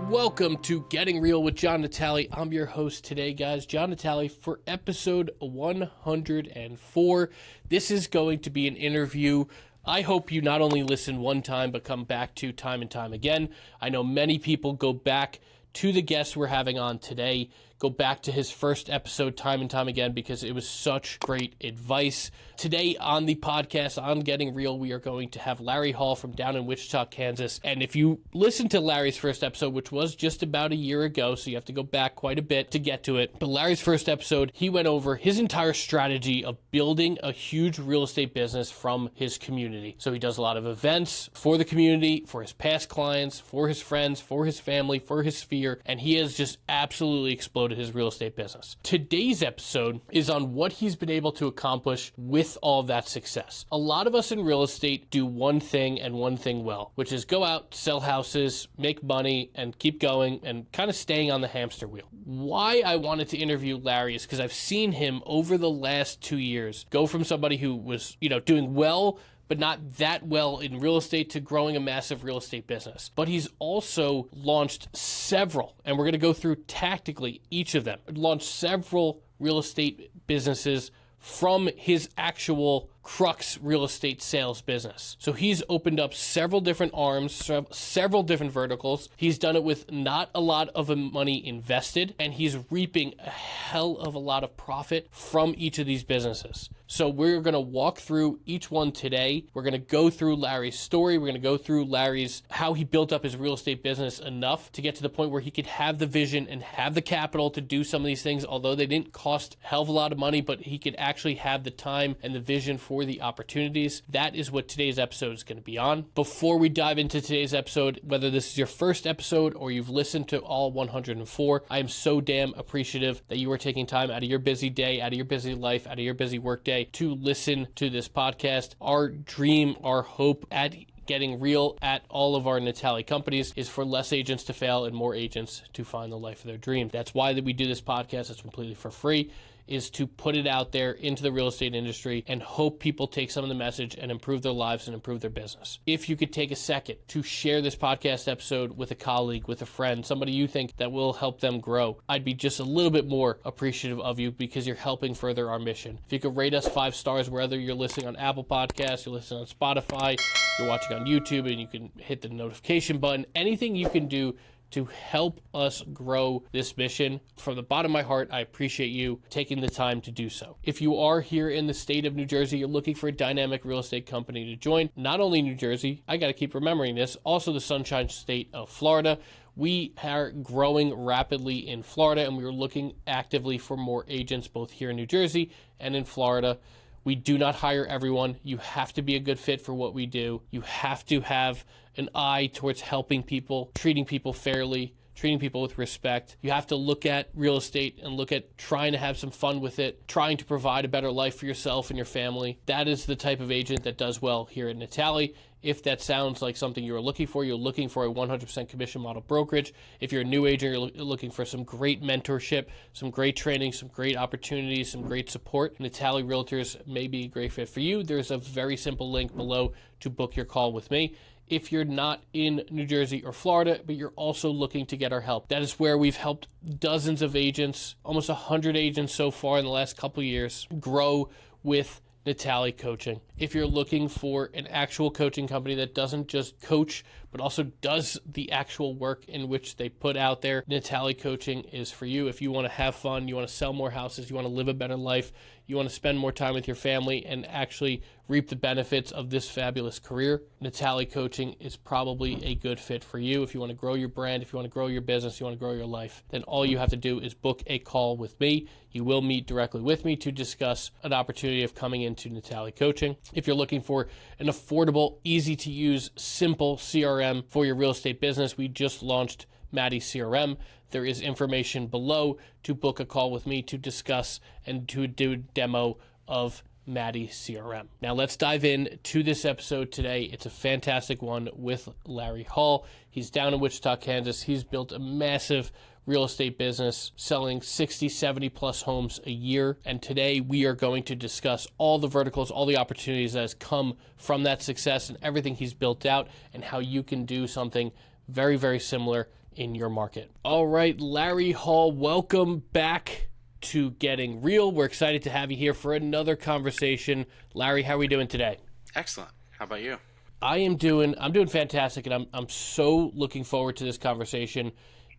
Welcome to Getting Real with John Natale. I'm your host today, guys, John Natale, for episode 104. This is going to be an interview I hope you not only listen one time, but come back to time and time again. I know many people go back to the guest we're having on today, go back to his first episode time and time again because it was such great advice. Today on the podcast, on Getting Real, we are going to have Larry Hall from down in Wichita, Kansas. And if you listen to Larry's first episode, which was just about a year ago, so you have to go back quite a bit to get to it. But Larry's first episode, he went over his entire strategy of building a huge real estate business from his community. So he does a lot of events for the community, for his past clients, for his friends, for his family, for his sphere, and he has just absolutely exploded his real estate business. Today's episode is on what he's been able to accomplish with all of that success. A lot of us in real estate do one thing and one thing well, which is go out, sell houses, make money, and keep going and kind of staying on the hamster wheel. Why I wanted to interview Larry is because I've seen him over the last 2 years go from somebody who was, doing well, but not that well in real estate to growing a massive real estate business. But he's also launched several, and we're going to go through tactically each of them, launched several real estate businesses from his actual crux real estate sales business. So he's opened up several different arms, several different verticals. He's done it with not a lot of money invested, and he's reaping a hell of a lot of profit from each of these businesses. So we're going to walk through each one today. We're going to go through Larry's story. We're going to go through Larry's, how he built up his real estate business enough to get to the point where he could have the vision and have the capital to do some of these things, although they didn't cost a hell of a lot of money, but he could actually have the time and the vision for the opportunities. That is what today's episode is going to be on. Before we dive into today's episode, whether this is your first episode or you've listened to all 104, I am so damn appreciative that you are taking time out of your busy day, out of your busy life, out of your busy work day to listen to this podcast. Our dream, our hope at Getting Real at all of our Natale companies is for less agents to fail and more agents to find the life of their dream. That's why that we do this podcast. It's completely for free, is to put it out there into the real estate industry and hope people take some of the message and improve their lives and improve their business. If you could take a second to share this podcast episode with a colleague, with a friend, somebody you think that will help them grow, I'd be just a little bit more appreciative of you because you're helping further our mission. If you could rate us 5 stars, whether you're listening on Apple Podcasts, you're listening on Spotify, you're watching on YouTube, and you can hit the notification button, anything you can do to help us grow this mission. From the bottom of my heart, I appreciate you taking the time to do so. If you are here in the state of New Jersey, you're looking for a dynamic real estate company to join, not only New Jersey, I got to keep remembering this, also the Sunshine State of Florida. We are growing rapidly in Florida, and we are looking actively for more agents both here in New Jersey and in Florida. We do not hire everyone. You have to be a good fit for what we do. You have to have an eye towards helping people, treating people fairly, treating people with respect. You have to look at real estate and look at trying to have some fun with it, trying to provide a better life for yourself and your family. That is the type of agent that does well here at Natale. If that sounds like something you're looking for a 100% commission model brokerage. If you're a new agent, you're looking for some great mentorship, some great training, some great opportunities, some great support, Natale Realtors may be a great fit for you. There's a very simple link below to book your call with me. If you're not in New Jersey or Florida, but you're also looking to get our help, that is where we've helped dozens of agents, almost 100 agents so far in the last couple of years, grow with Natale Coaching. If you're looking for an actual coaching company that doesn't just coach, but also does the actual work in which they put out there, Natale Coaching is for you. If you want to have fun, you want to sell more houses, you want to live a better life, you want to spend more time with your family and actually reap the benefits of this fabulous career, Natale Coaching is probably a good fit for you. If you want to grow your brand, if you want to grow your business, you want to grow your life, then all you have to do is book a call with me. You will meet directly with me to discuss an opportunity of coming into Natale Coaching. If you're looking for an affordable, easy to use, simple CRM for your real estate business, we just launched Maddie CRM. There is information below to book a call with me to discuss and to do a demo of Maddie CRM. Now let's dive in to this episode today. It's a fantastic one with Larry Hall. He's down in Wichita, Kansas. He's built a massive real estate business selling 60, 70 plus homes a year. And today we are going to discuss all the verticals, all the opportunities that has come from that success and everything he's built out and how you can do something very, very similar in your market. All right, Larry Hall, welcome back to Getting Real. We're excited to have you here for another conversation. Larry, how are we doing today? Excellent. How about you? I'm doing fantastic, and I'm so looking forward to this conversation.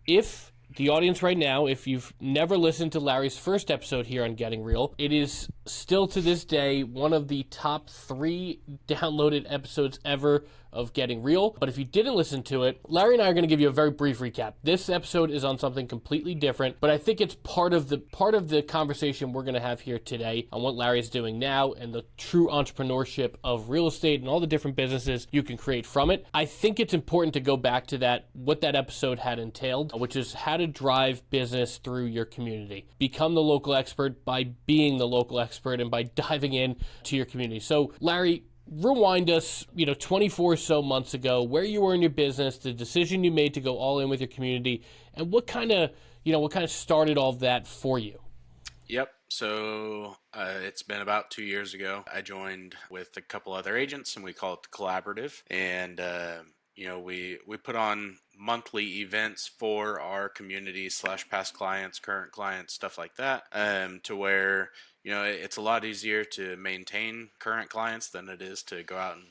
If the audience right now, if you've never listened to Larry's first episode here on Getting Real, it is still to this day one of the top 3 downloaded episodes ever of Getting Real. But if you didn't listen to it, Larry and I are going to give you a very brief recap. This episode is on something completely different, but I think it's part of the conversation we're going to have here today on what Larry is doing now and the true entrepreneurship of real estate and all the different businesses you can create from it. I think it's important to go back to that, what that episode had entailed, which is how to drive business through your community. Become the local expert by being the local expert and by diving in to your community. So Larry, rewind us, 24 or so months ago, where you were in your business, the decision you made to go all in with your community, and what kind of started all of that for you? Yep. So it's been about 2 years ago. I joined with a couple other agents, and we call it the Collaborative. And we put on monthly events for our community / past clients, current clients, stuff like that, to where it's a lot easier to maintain current clients than it is to go out and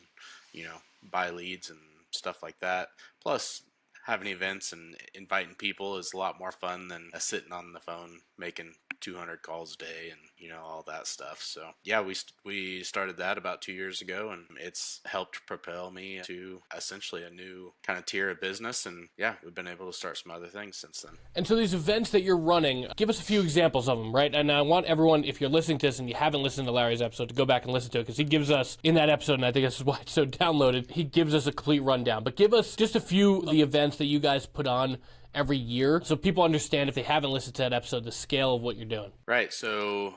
buy leads and stuff like that. Plus, having events and inviting people is a lot more fun than sitting on the phone making 200 calls a day and all that stuff. So yeah, we started that about 2 years ago, and it's helped propel me to essentially a new kind of tier of business. And yeah, we've been able to start some other things since then. And so these events that you're running, give us a few examples of them, right? And I want everyone, if you're listening to this and you haven't listened to Larry's episode, to go back and listen to it, because he gives us in that episode, and I think this is why it's so downloaded, he gives us a complete rundown. But give us just a few of the events that you guys put on every year, so people understand, if they haven't listened to that episode, the scale of what you're doing. Right. So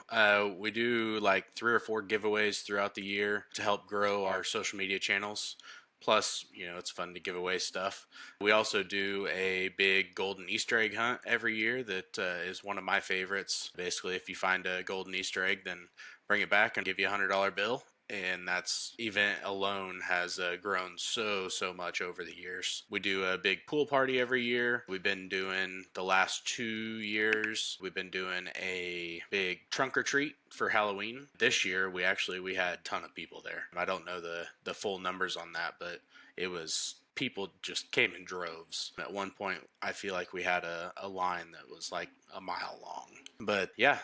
we do like 3 or 4 giveaways throughout the year to help grow our social media channels. Plus, it's fun to give away stuff. We also do a big golden Easter egg hunt every year that is one of my favorites. Basically, if you find a golden Easter egg, then bring it back and give you a $100 bill. And that's event alone has grown so much over the years. We do a big pool party every year. We've been doing the last 2 years. We've been doing a big trunk or treat for Halloween. This year we had a ton of people there. I don't know the full numbers on that, but it was, people just came in droves. At one point I feel like we had a line that was like a mile long. But yeah,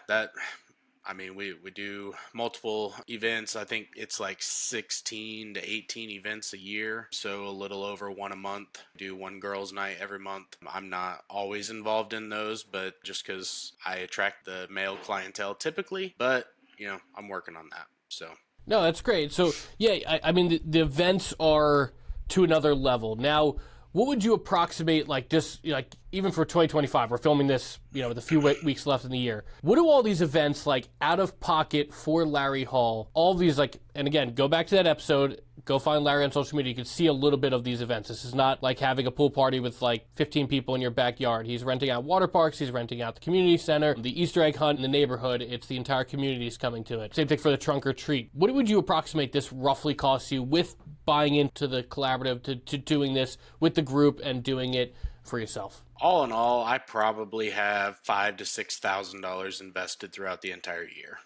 we do multiple events. I think it's like 16 to 18 events a year, so a little over 1 a month. Do one girls' night every month. I'm not always involved in those, but just because I attract the male clientele typically, but I'm working on that. So no, that's great. So yeah, the events are to another level. Now, what would you approximate, even for 2025, we're filming this, with a few weeks left in the year. What do all these events, out of pocket for Larry Hall, all these, and again, go back to that episode, go find Larry on social media, you can see a little bit of these events. This is not like having a pool party with 15 people in your backyard. He's renting out water parks, he's renting out the community center, the Easter egg hunt in the neighborhood, it's the entire community is coming to it. Same thing for the trunk or treat. What would you approximate this roughly costs you with buying into the Collaborative, to doing this with the group and doing it for yourself? All in all, I probably have $5,000 to $6,000 invested throughout the entire year.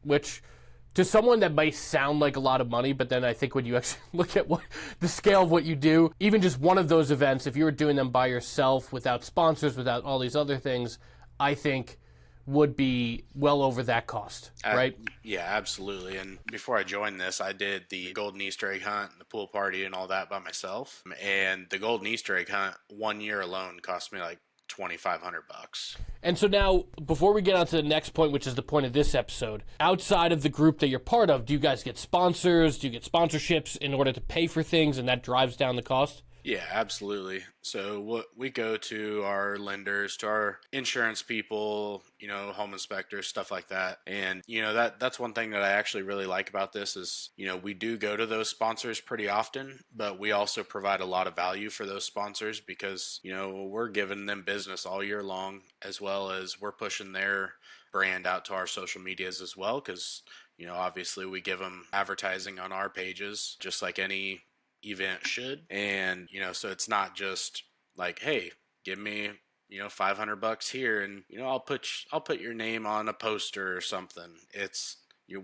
Which, to someone that might sound like a lot of money, but then I think when you actually look at the scale of what you do, even just one of those events, if you were doing them by yourself, without sponsors, without all these other things, I think would be well over that cost, right? Yeah, absolutely. And before I joined this, I did the golden Easter egg hunt and the pool party and all that by myself. And the golden Easter egg hunt 1 year alone cost me like $2,500. And so now, before we get on to the next point, which is the point of this episode, outside of the group that you're part of, do you guys get sponsors? Do you get sponsorships in order to pay for things, and that drives down the cost? Yeah, absolutely. So what we go to our lenders, to our insurance people, home inspectors, stuff like that. And that's one thing that I actually really like about this is, we do go to those sponsors pretty often, but we also provide a lot of value for those sponsors because, we're giving them business all year long, as well as we're pushing their brand out to our social medias as well because obviously we give them advertising on our pages just like any event should. And so it's not just like, hey, give me 500 bucks here and I'll put your name on a poster or something. It's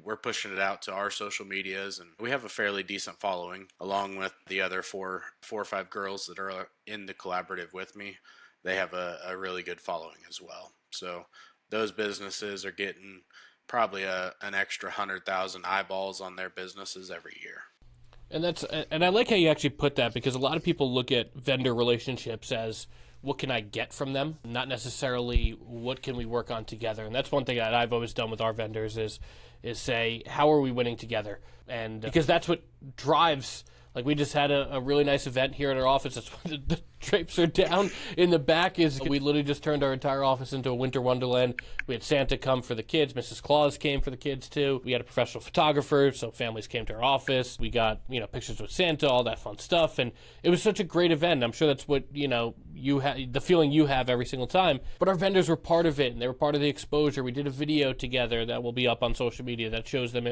we're pushing it out to our social medias, and we have a fairly decent following along with the other four or five girls that are in the collaborative with me. They have a really good following as well. So those businesses are getting probably an extra 100,000 eyeballs on their businesses every year. And I like how you actually put that because a lot of people look at vendor relationships as what can I get from them, not necessarily what can we work on together. And that's one thing that I've always done with our vendors is say how are we winning together, and because that's what drives. Like we just had a really nice event here at our office. That's why the drapes are down in the back. Is we literally just turned our entire office into a winter wonderland. We had Santa come for the kids. Mrs. Claus came for the kids too. We had a professional photographer, so families came to our office. We got pictures with Santa, all that fun stuff, and it was such a great event. I'm sure that's what you have, the feeling you have every single time. But our vendors were part of it, and they were part of the exposure. We did a video together that will be up on social media that shows them.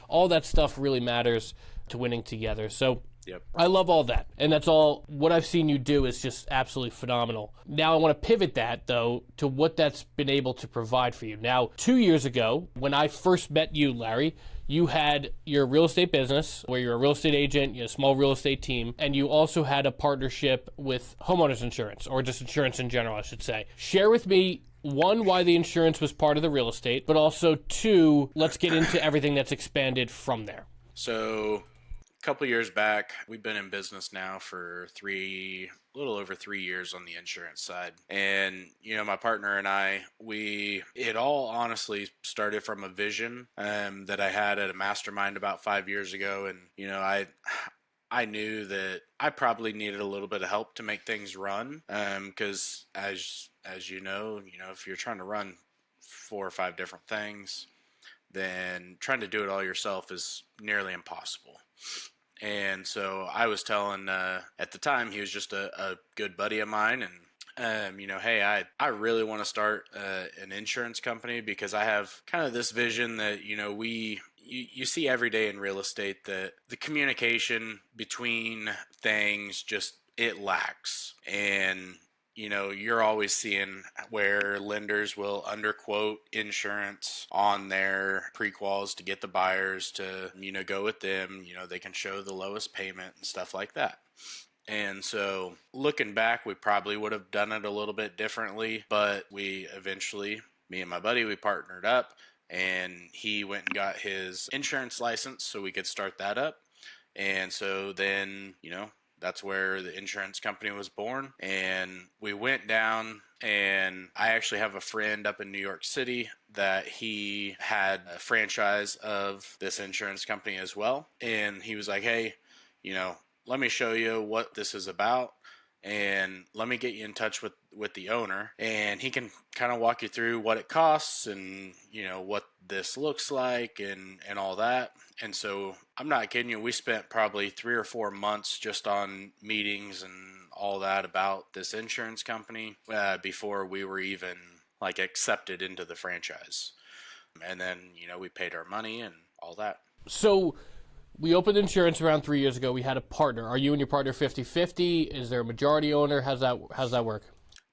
All that stuff really matters to winning together. So Yep. I love all that. And that's all what I've seen you do is just absolutely phenomenal. Now I want to pivot that though to what that's been able to provide for you. Now, 2 years ago, when I first met you, Larry, you had your real estate business where you're a real estate agent, you had a small real estate team, and you also had a partnership with homeowners insurance, or just insurance in general, I should say. Share with me, one, why the insurance was part of the real estate, but also two, let's get into everything that's expanded from there. So a couple years back, we've been in business now for a little over 3 years on the insurance side. And, my partner and it all honestly started from a vision that I had at a mastermind about 5 years ago. And, I knew that I probably needed a little bit of help to make things run. Because as you know, if you're trying to run 4 or 5 different things, then trying to do it all yourself is nearly impossible. And so I was telling, at the time, he was just a good buddy of mine. And, hey, I really want to start an insurance company because I have kind of this vision that, you see every day in real estate that the communication between things just, it lacks. And you're always seeing where lenders will underquote insurance on their prequals to get the buyers to, go with them. They can show the lowest payment and stuff like that. And so looking back, we probably would have done it a little bit differently, but we eventually, me and my buddy, we partnered up and he went and got his insurance license so we could start that up. And so then, that's where the insurance company was born. And we went down, and I actually have a friend up in New York City that he had a franchise of this insurance company as well. And he was like, hey, let me show you what this is about. And let me get you in touch with the owner, and he can kind of walk you through what it costs and what this looks like and all that. And so I'm not kidding you, we spent probably 3 or 4 months just on meetings and all that about this insurance company before we were even like accepted into the franchise. And then we paid our money and all that. So we opened insurance around 3 years ago. We had a partner. Are you and your partner 50-50? Is there a majority owner? How's that work?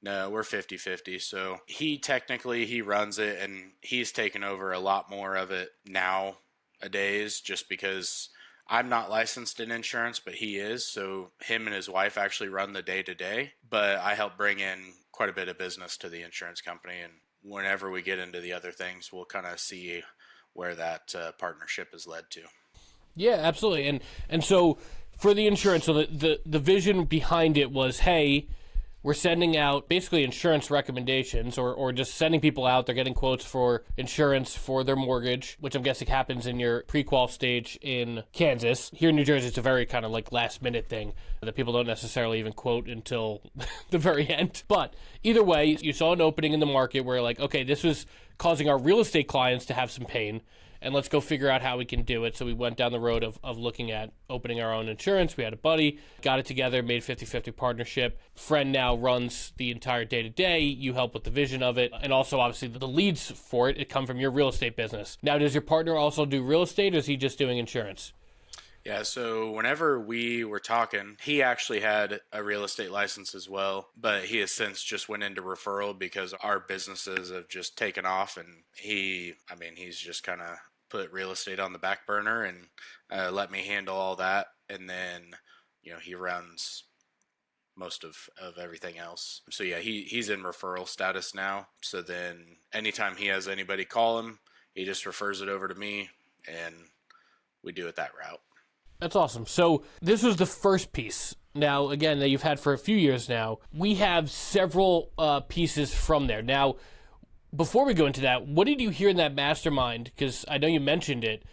No, we're 50-50. So he runs it, and he's taken over a lot more of it nowadays just because I'm not licensed in insurance, but he is. So him and his wife actually run the day-to-day. But I help bring in quite a bit of business to the insurance company. And whenever we get into the other things, we'll kind of see where that partnership has led to. Yeah, absolutely. And so for the insurance, so the vision behind it was, hey, we're sending out basically insurance recommendations or just sending people out. They're getting quotes for insurance for their mortgage, which I'm guessing happens in your pre-qual stage in Kansas. Here in New Jersey, it's a very kind of like last minute thing that people don't necessarily even quote until the very end. But either way, you saw an opening in the market where like, okay, this was causing our real estate clients to have some pain, and let's go figure out how we can do it. So we went down the road of looking at opening our own insurance. We had a buddy, got it together, made 50-50 partnership. Friend now runs the entire day-to-day. You help with the vision of it. And also, obviously, the leads for it come from your real estate business. Now, does your partner also do real estate, or is he just doing insurance? Yeah, so whenever we were talking, he actually had a real estate license as well, but he has since just went into referral because our businesses have just taken off, and he's just kind of put real estate on the back burner and let me handle all that, and then he runs most of everything else. So yeah, he's in referral status now. So then anytime he has anybody call him, he just refers it over to me, and we do it that route. That's awesome. So this was the first piece. Now, again, that you've had for a few years now. We have several pieces from there. Now, before we go into that, what did you hear in that mastermind? Because I know you mentioned it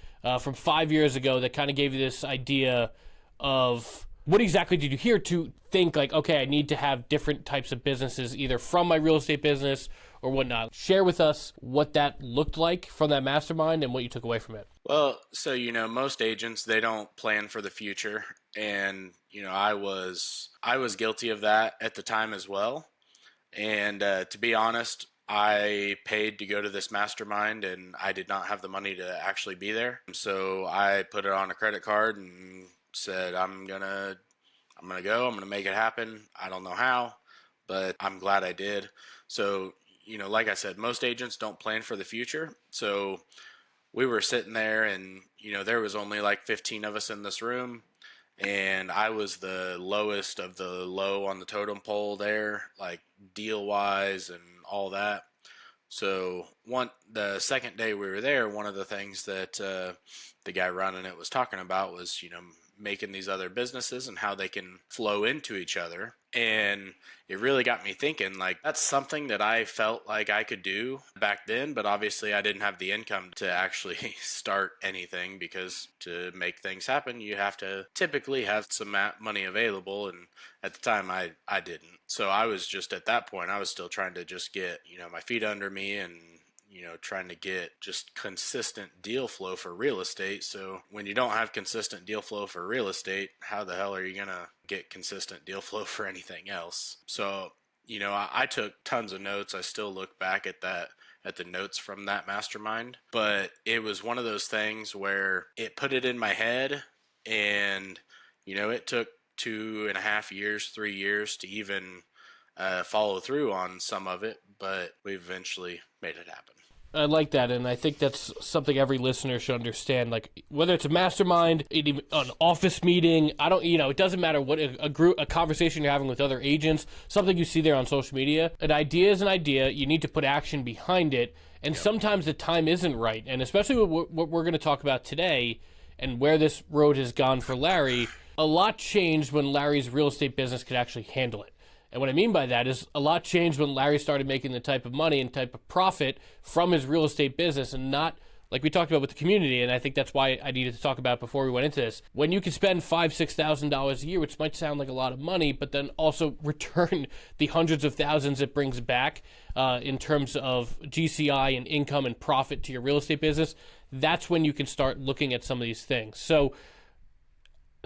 from 5 years ago that kind of gave you this idea of what exactly did you hear to think like, okay, I need to have different types of businesses either from my real estate business or whatnot. Share with us what that looked like from that mastermind and what you took away from it. Well, so most agents, they don't plan for the future, and I was guilty of that at the time as well. And to be honest, I paid to go to this mastermind, and I did not have the money to actually be there. So I put it on a credit card and said, I'm gonna go. I'm gonna make it happen. I don't know how, but I'm glad I did. So like I said, most agents don't plan for the future. So we were sitting there, and there was only like 15 of us in this room, and I was the lowest of the low on the totem pole there, like deal wise and all that. So the second day we were there, one of the things that the guy running it was talking about was making these other businesses and how they can flow into each other. And it really got me thinking, like, that's something that I felt like I could do back then, but obviously I didn't have the income to actually start anything, because to make things happen, you have to typically have some money available. And at the time I didn't. So I was just at that point, I was still trying to just get, my feet under me and trying to get just consistent deal flow for real estate. So when you don't have consistent deal flow for real estate, how the hell are you going to get consistent deal flow for anything else? So, I took tons of notes. I still look back at the notes from that mastermind, but it was one of those things where it put it in my head, and, it took 2.5 years, 3 years to even follow through on some of it, but we eventually made it happen. I like that, and I think that's something every listener should understand. Like, whether it's a mastermind, an office meeting, it doesn't matter what a conversation you're having with other agents, something you see there on social media. An idea is an idea. You need to put action behind it, and sometimes the time isn't right. And especially what we're going to talk about today, and where this road has gone for Larry, a lot changed when Larry's real estate business could actually handle it. And what I mean by that is a lot changed when Larry started making the type of money and type of profit from his real estate business, and not like we talked about with the community. And I think that's why I needed to talk about before we went into this. When you can spend $5,000-$6,000 a year, which might sound like a lot of money, but then also return the hundreds of thousands it brings back in terms of GCI and income and profit to your real estate business, that's when you can start looking at some of these things. So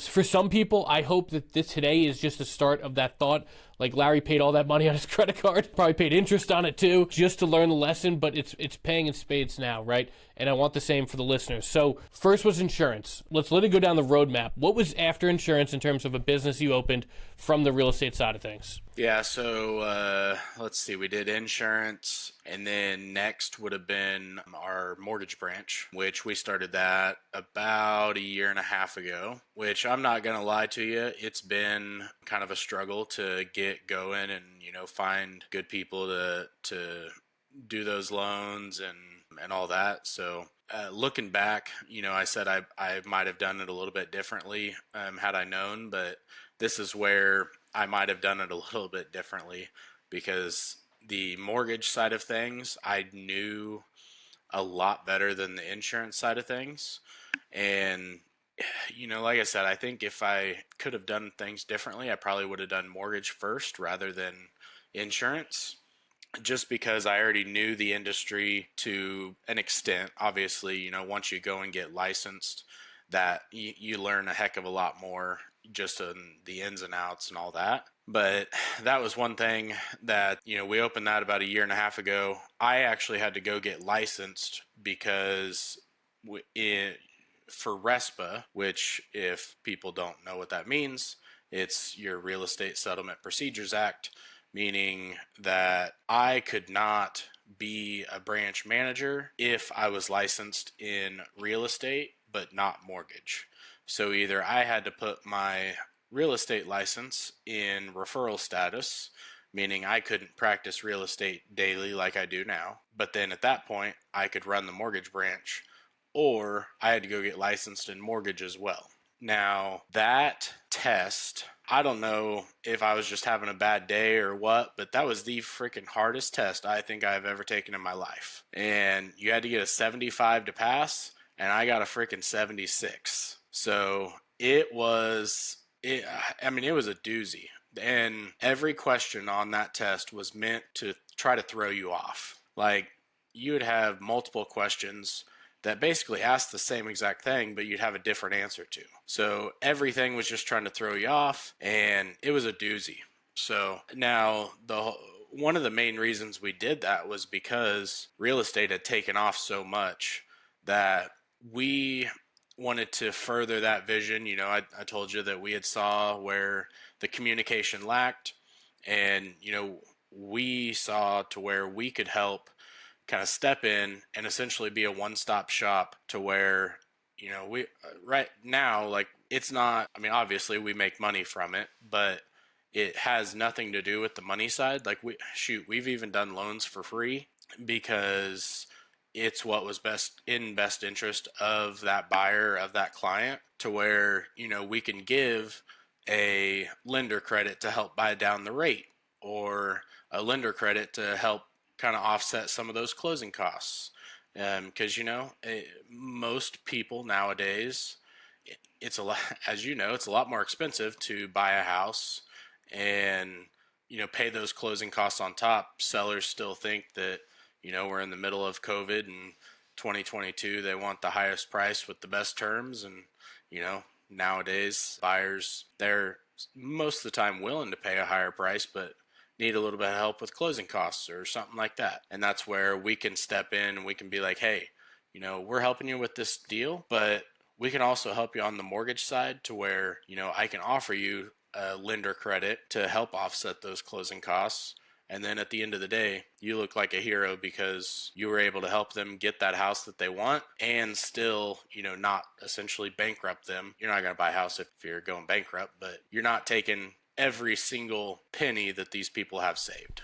for some people, I hope that today is just the start of that thought. Like, Larry paid all that money on his credit card, probably paid interest on it too, just to learn the lesson, but it's paying in spades now, right? And I want the same for the listeners. So first was insurance. Let's let it go down the roadmap. What was after insurance in terms of a business you opened from the real estate side of things? Yeah, so let's see, we did insurance, and then next would have been our mortgage branch, which we started that about 1.5 years ago, which I'm not going to lie to you, it's been kind of a struggle to get going and, find good people to do those loans and all that. So looking back, I said I might have done it a little bit differently had I known, but this is where I might have done it a little bit differently, because the mortgage side of things I knew a lot better than the insurance side of things. And, like I said, I think if I could have done things differently, I probably would have done mortgage first rather than insurance, just because I already knew the industry to an extent. Obviously, once you go and get licensed, that you learn a heck of a lot more just on the ins and outs and all that. But that was one thing that, we opened that about a year and a half ago. I actually had to go get licensed because for RESPA, which, if people don't know what that means, it's your Real Estate Settlement Procedures Act, meaning that I could not be a branch manager if I was licensed in real estate but not mortgage. So either I had to put my real estate license in referral status, meaning I couldn't practice real estate daily like I do now, but then at that point I could run the mortgage branch, or I had to go get licensed in mortgage as well. Now, that test, I don't know if I was just having a bad day or what, but that was the freaking hardest test I think I've ever taken in my life. And you had to get a 75 to pass, and I got a freaking 76. So it was, it was a doozy. And every question on that test was meant to try to throw you off. Like, you would have multiple questions that basically asked the same exact thing, but you'd have a different answer to. So everything was just trying to throw you off, and it was a doozy. So now, one of the main reasons we did that was because real estate had taken off so much that we wanted to further that vision. I told you that we had saw where the communication lacked, and we saw to where we could help kind of step in and essentially be a one-stop shop, to where we right now, like, it's not, I mean, obviously we make money from it, but it has nothing to do with the money side. Like, we've even done loans for free because it's what was best interest of that buyer, of that client, to where we can give a lender credit to help buy down the rate, or a lender credit to help kind of offset some of those closing costs. Because most people nowadays, it's a lot, as it's a lot more expensive to buy a house and pay those closing costs on top. Sellers still think that we're in the middle of COVID and 2022, they want the highest price with the best terms. And nowadays buyers, they're most of the time willing to pay a higher price, but need a little bit of help with closing costs or something like that. And that's where we can step in and we can be like, hey, we're helping you with this deal, but we can also help you on the mortgage side, to where I can offer you a lender credit to help offset those closing costs. And then at the end of the day, you look like a hero because you were able to help them get that house that they want, and still, not essentially bankrupt them. You're not going to buy a house if you're going bankrupt, but you're not taking every single penny that these people have saved.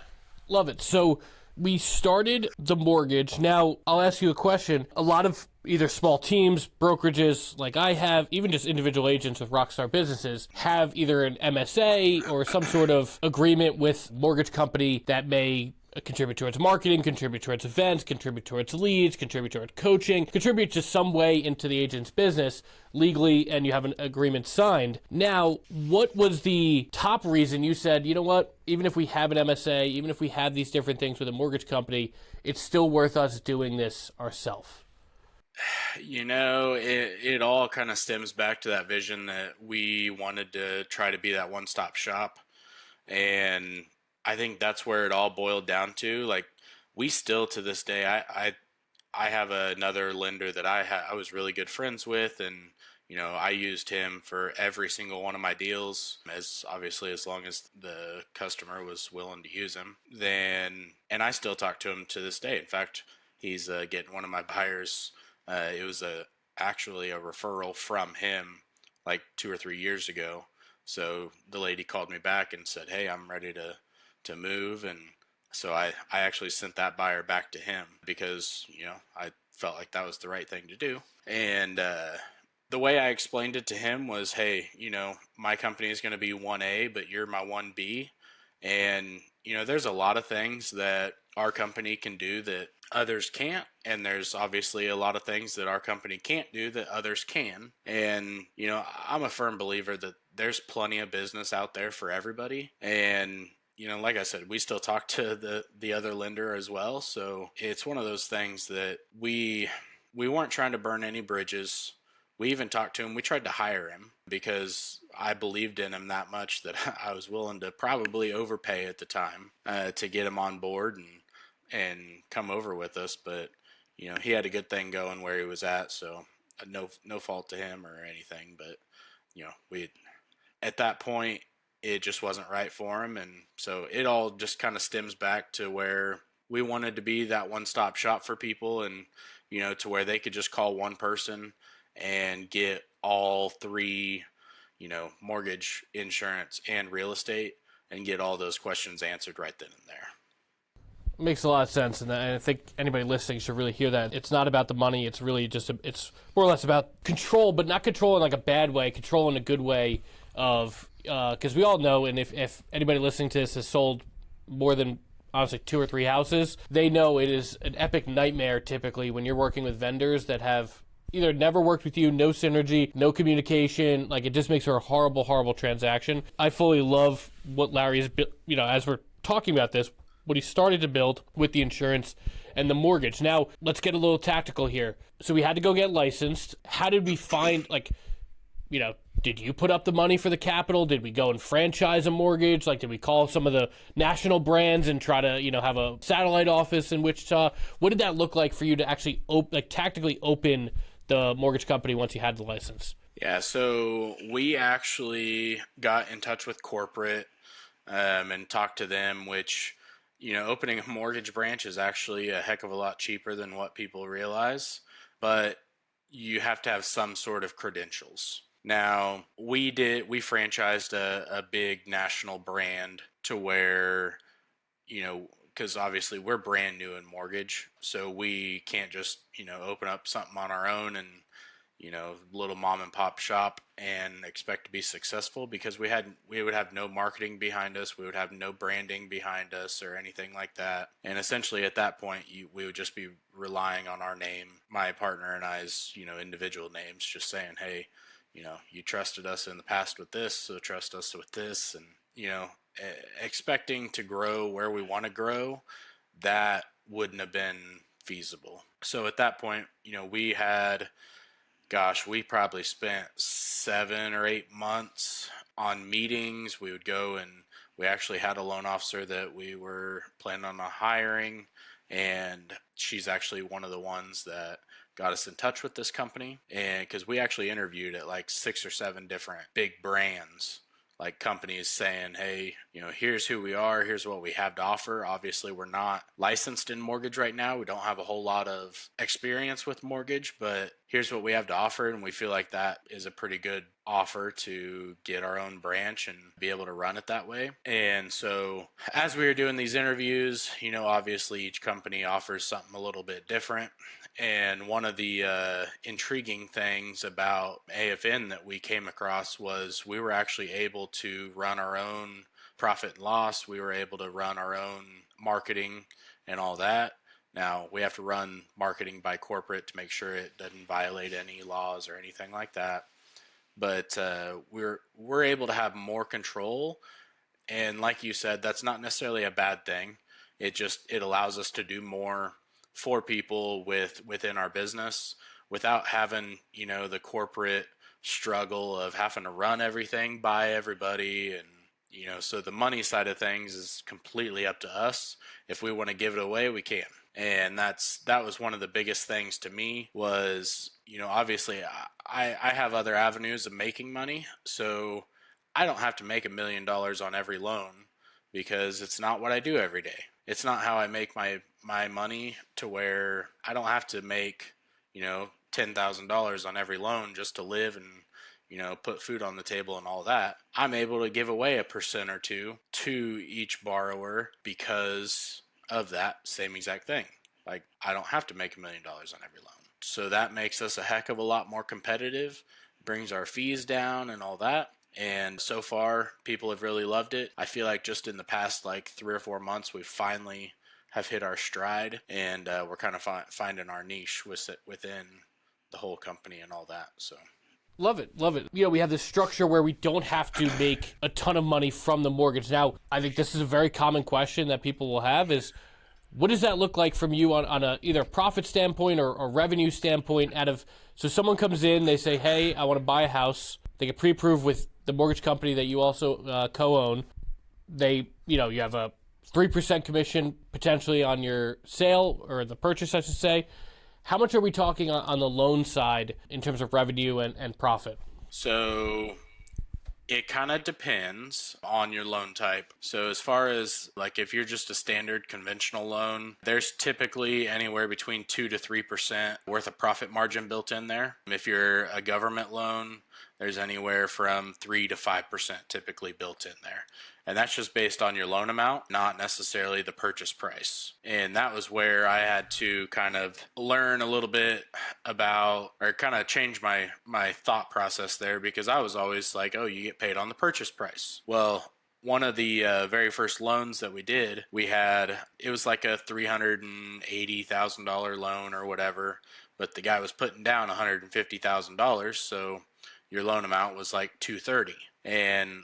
Love it. So we started the mortgage. Now, I'll ask you a question. A lot of either small teams, brokerages like I have, even just individual agents with rockstar businesses, have either an MSA or some sort of agreement with mortgage company that may contribute towards marketing, contribute towards events, contribute towards leads, contribute towards coaching, contribute to some way into the agent's business legally, and you have an agreement signed. Now, what was the top reason you said, you know what, even if we have an MSA, even if we have these different things with a mortgage company, it's still worth us doing this ourselves? It all kind of stems back to that vision that we wanted to try to be that one-stop shop. And I think that's where it all boiled down to. Like, we still, to this day, I have another lender that I was really good friends with, and I used him for every single one of my deals, as obviously as long as the customer was willing to use him. And I still talk to him to this day. In fact, he's getting one of my buyers. It was actually a referral from him like 2 or 3 years ago. So the lady called me back and said, "Hey, I'm ready to move." And so I actually sent that buyer back to him because I felt like that was the right thing to do. And the way I explained it to him was, hey, my company is going to be 1A, but you're my 1B. And, there's a lot of things that our company can do that others can't. And there's obviously a lot of things that our company can't do that others can. And, I'm a firm believer that there's plenty of business out there for everybody. And, like I said, we still talk to the other lender as well. So it's one of those things that we weren't trying to burn any bridges. We even talked to him. We tried to hire him because I believed in him that much that I was willing to probably overpay at the time to get him on board and come over with us. But he had a good thing going where he was at, so no fault to him or anything. But we at that point it just wasn't right for him, and so it all just kind of stems back to where we wanted to be that one-stop shop for people, and to where they could just call one person and get all three, mortgage, insurance, and real estate, and get all those questions answered right then and there. Makes a lot of sense, and I think anybody listening should really hear that. It's not about the money. It's really just it's more or less about control, but not control in like a bad way. Control in a good way of because we all know, and if anybody listening to this has sold more than honestly 2 or 3 houses, they know it is an epic nightmare typically when you're working with vendors that have either never worked with you, no synergy, no communication. Like, it just makes for a horrible, horrible transaction. I fully love what Larry has built, as we're talking about this, what he started to build with the insurance and the mortgage. Now, let's get a little tactical here. So we had to go get licensed. How did we find, did you put up the money for the capital? Did we go and franchise a mortgage? Like, did we call some of the national brands and try to, have a satellite office in Wichita? What did that look like for you to actually tactically open the mortgage company once you had the license? Yeah, so we actually got in touch with corporate and talked to them, which, opening a mortgage branch is actually a heck of a lot cheaper than what people realize, but you have to have some sort of credentials. Now, we franchised a big national brand to where, because obviously we're brand new in mortgage, so we can't just, open up something on our own and, little mom and pop shop and expect to be successful, because we would have no marketing behind us, we would have no branding behind us or anything like that. And essentially at that point, we would just be relying on our name, my partner and I's, individual names, just saying, hey, you trusted us in the past with this, so trust us with this. And, expecting to grow where we want to grow, that wouldn't have been feasible. So at that point, we probably spent 7 or 8 months on meetings. We would go, and we actually had a loan officer that we were planning on hiring, and she's actually one of the ones that got us in touch with this company. And because we actually interviewed at like 6 or 7 different big brands, like companies, saying, hey, here's who we are, here's what we have to offer. Obviously, we're not licensed in mortgage right now. We don't have a whole lot of experience with mortgage, but here's what we have to offer. And we feel like that is a pretty good offer to get our own branch and be able to run it that way. And so as we were doing these interviews, obviously each company offers something a little bit different. And one of the intriguing things about AFN that we came across was we were actually able to run our own profit and loss. We were able to run our own marketing and all that. Now, we have to run marketing by corporate to make sure it doesn't violate any laws or anything like that. But we're able to have more control. And like you said, that's not necessarily a bad thing. It allows us to do more for people within our business without having, the corporate struggle of having to run everything by everybody. And, so the money side of things is completely up to us. If we want to give it away, we can. And that was one of the biggest things to me was, obviously I have other avenues of making money. So I don't have to make $1 million on every loan, because it's not what I do every day. It's not how I make my money, to where I don't have to make, $10,000 on every loan just to live and, put food on the table and all that. I'm able to give away 1% or 2% to each borrower because of that same exact thing. Like, I don't have to make $1 million on every loan So that makes us a heck of a lot more competitive, brings our fees down and all that. And so far, people have really loved it. I feel like just in the past like 3 or 4 months, we finally have hit our stride, and we're kind of finding our niche within the whole company and all that. So Love it, love it. We have this structure where we don't have to make a ton of money from the mortgage. Now, I think this is a very common question that people will have is, what does that look like from you on a either profit standpoint or revenue standpoint? So someone comes in, they say, hey, I want to buy a house. They get pre-approved with the mortgage company that you also co-own. You have a 3% commission potentially on your sale or the purchase, I should say. How much are we talking on the loan side in terms of revenue and profit? So it kind of depends on your loan type. So as far as like if you're just a standard conventional loan, there's typically anywhere between 2 to 3% worth of profit margin built in there. If you're a government loan, there's anywhere from 3 to 5% typically built in there. And that's just based on your loan amount, not necessarily the purchase price. And that was where I had to kind of learn a little bit about, or kind of change my thought process there, because I was always like, oh, you get paid on the purchase price. Well, one of the very first loans that we did, it was like a $380,000 loan or whatever, but the guy was putting down $150,000, so your loan amount was like $230,000. And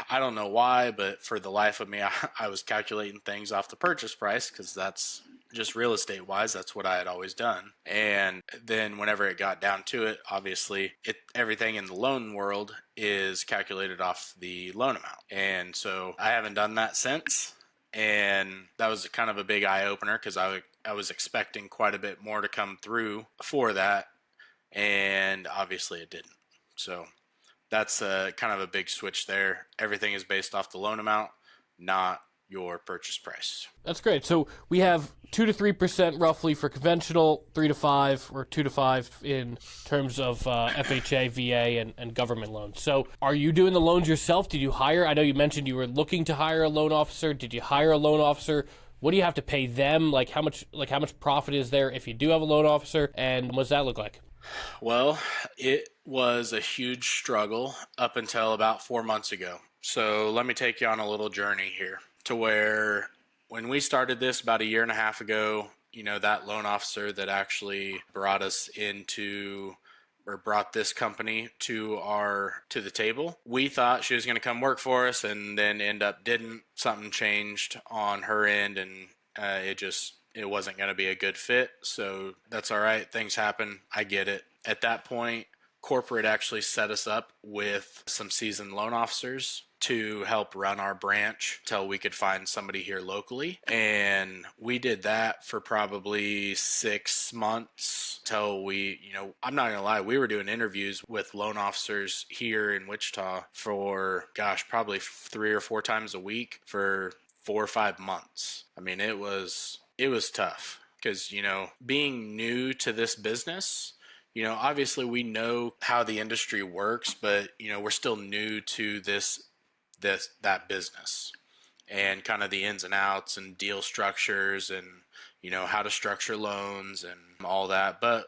I don't know why, but for the life of me, I was calculating things off the purchase price, because that's just real estate wise, that's what I had always done. And then whenever it got down to it, obviously everything in the loan world is calculated off the loan amount. And so I haven't done that since. And that was kind of a big eye opener, because I was expecting quite a bit more to come through for that. And obviously it didn't. So that's kind of a big switch there. Everything is based off the loan amount, not your purchase price. That's great. So we have 2 to 3% roughly for conventional, 3 to 5 or 2 to 5 in terms of FHA, VA, and government loans. So are you doing the loans yourself? Did you hire? I know you mentioned you were looking to hire a loan officer. Did you hire a loan officer? What do you have to pay them? How much profit is there if you do have a loan officer? And what does that look like? Well, it was a huge struggle up until about 4 months ago. So let me take you on a little journey here to where when we started this about a year and a half ago, that loan officer that actually brought us into, or brought this company to the table, we thought she was going to come work for us, and then didn't. Something changed on her end, and it wasn't going to be a good fit. So that's all right. Things happen. I get it. At that point, corporate actually set us up with some seasoned loan officers to help run our branch till we could find somebody here locally. And we did that for probably 6 months till I'm not gonna lie, we were doing interviews with loan officers here in Wichita for, probably 3 or 4 times a week for 4 or 5 months. I mean, it was tough, because, being new to this business, obviously we know how the industry works, but, we're still new to that business, and kind of the ins and outs and deal structures, and, how to structure loans and all that. But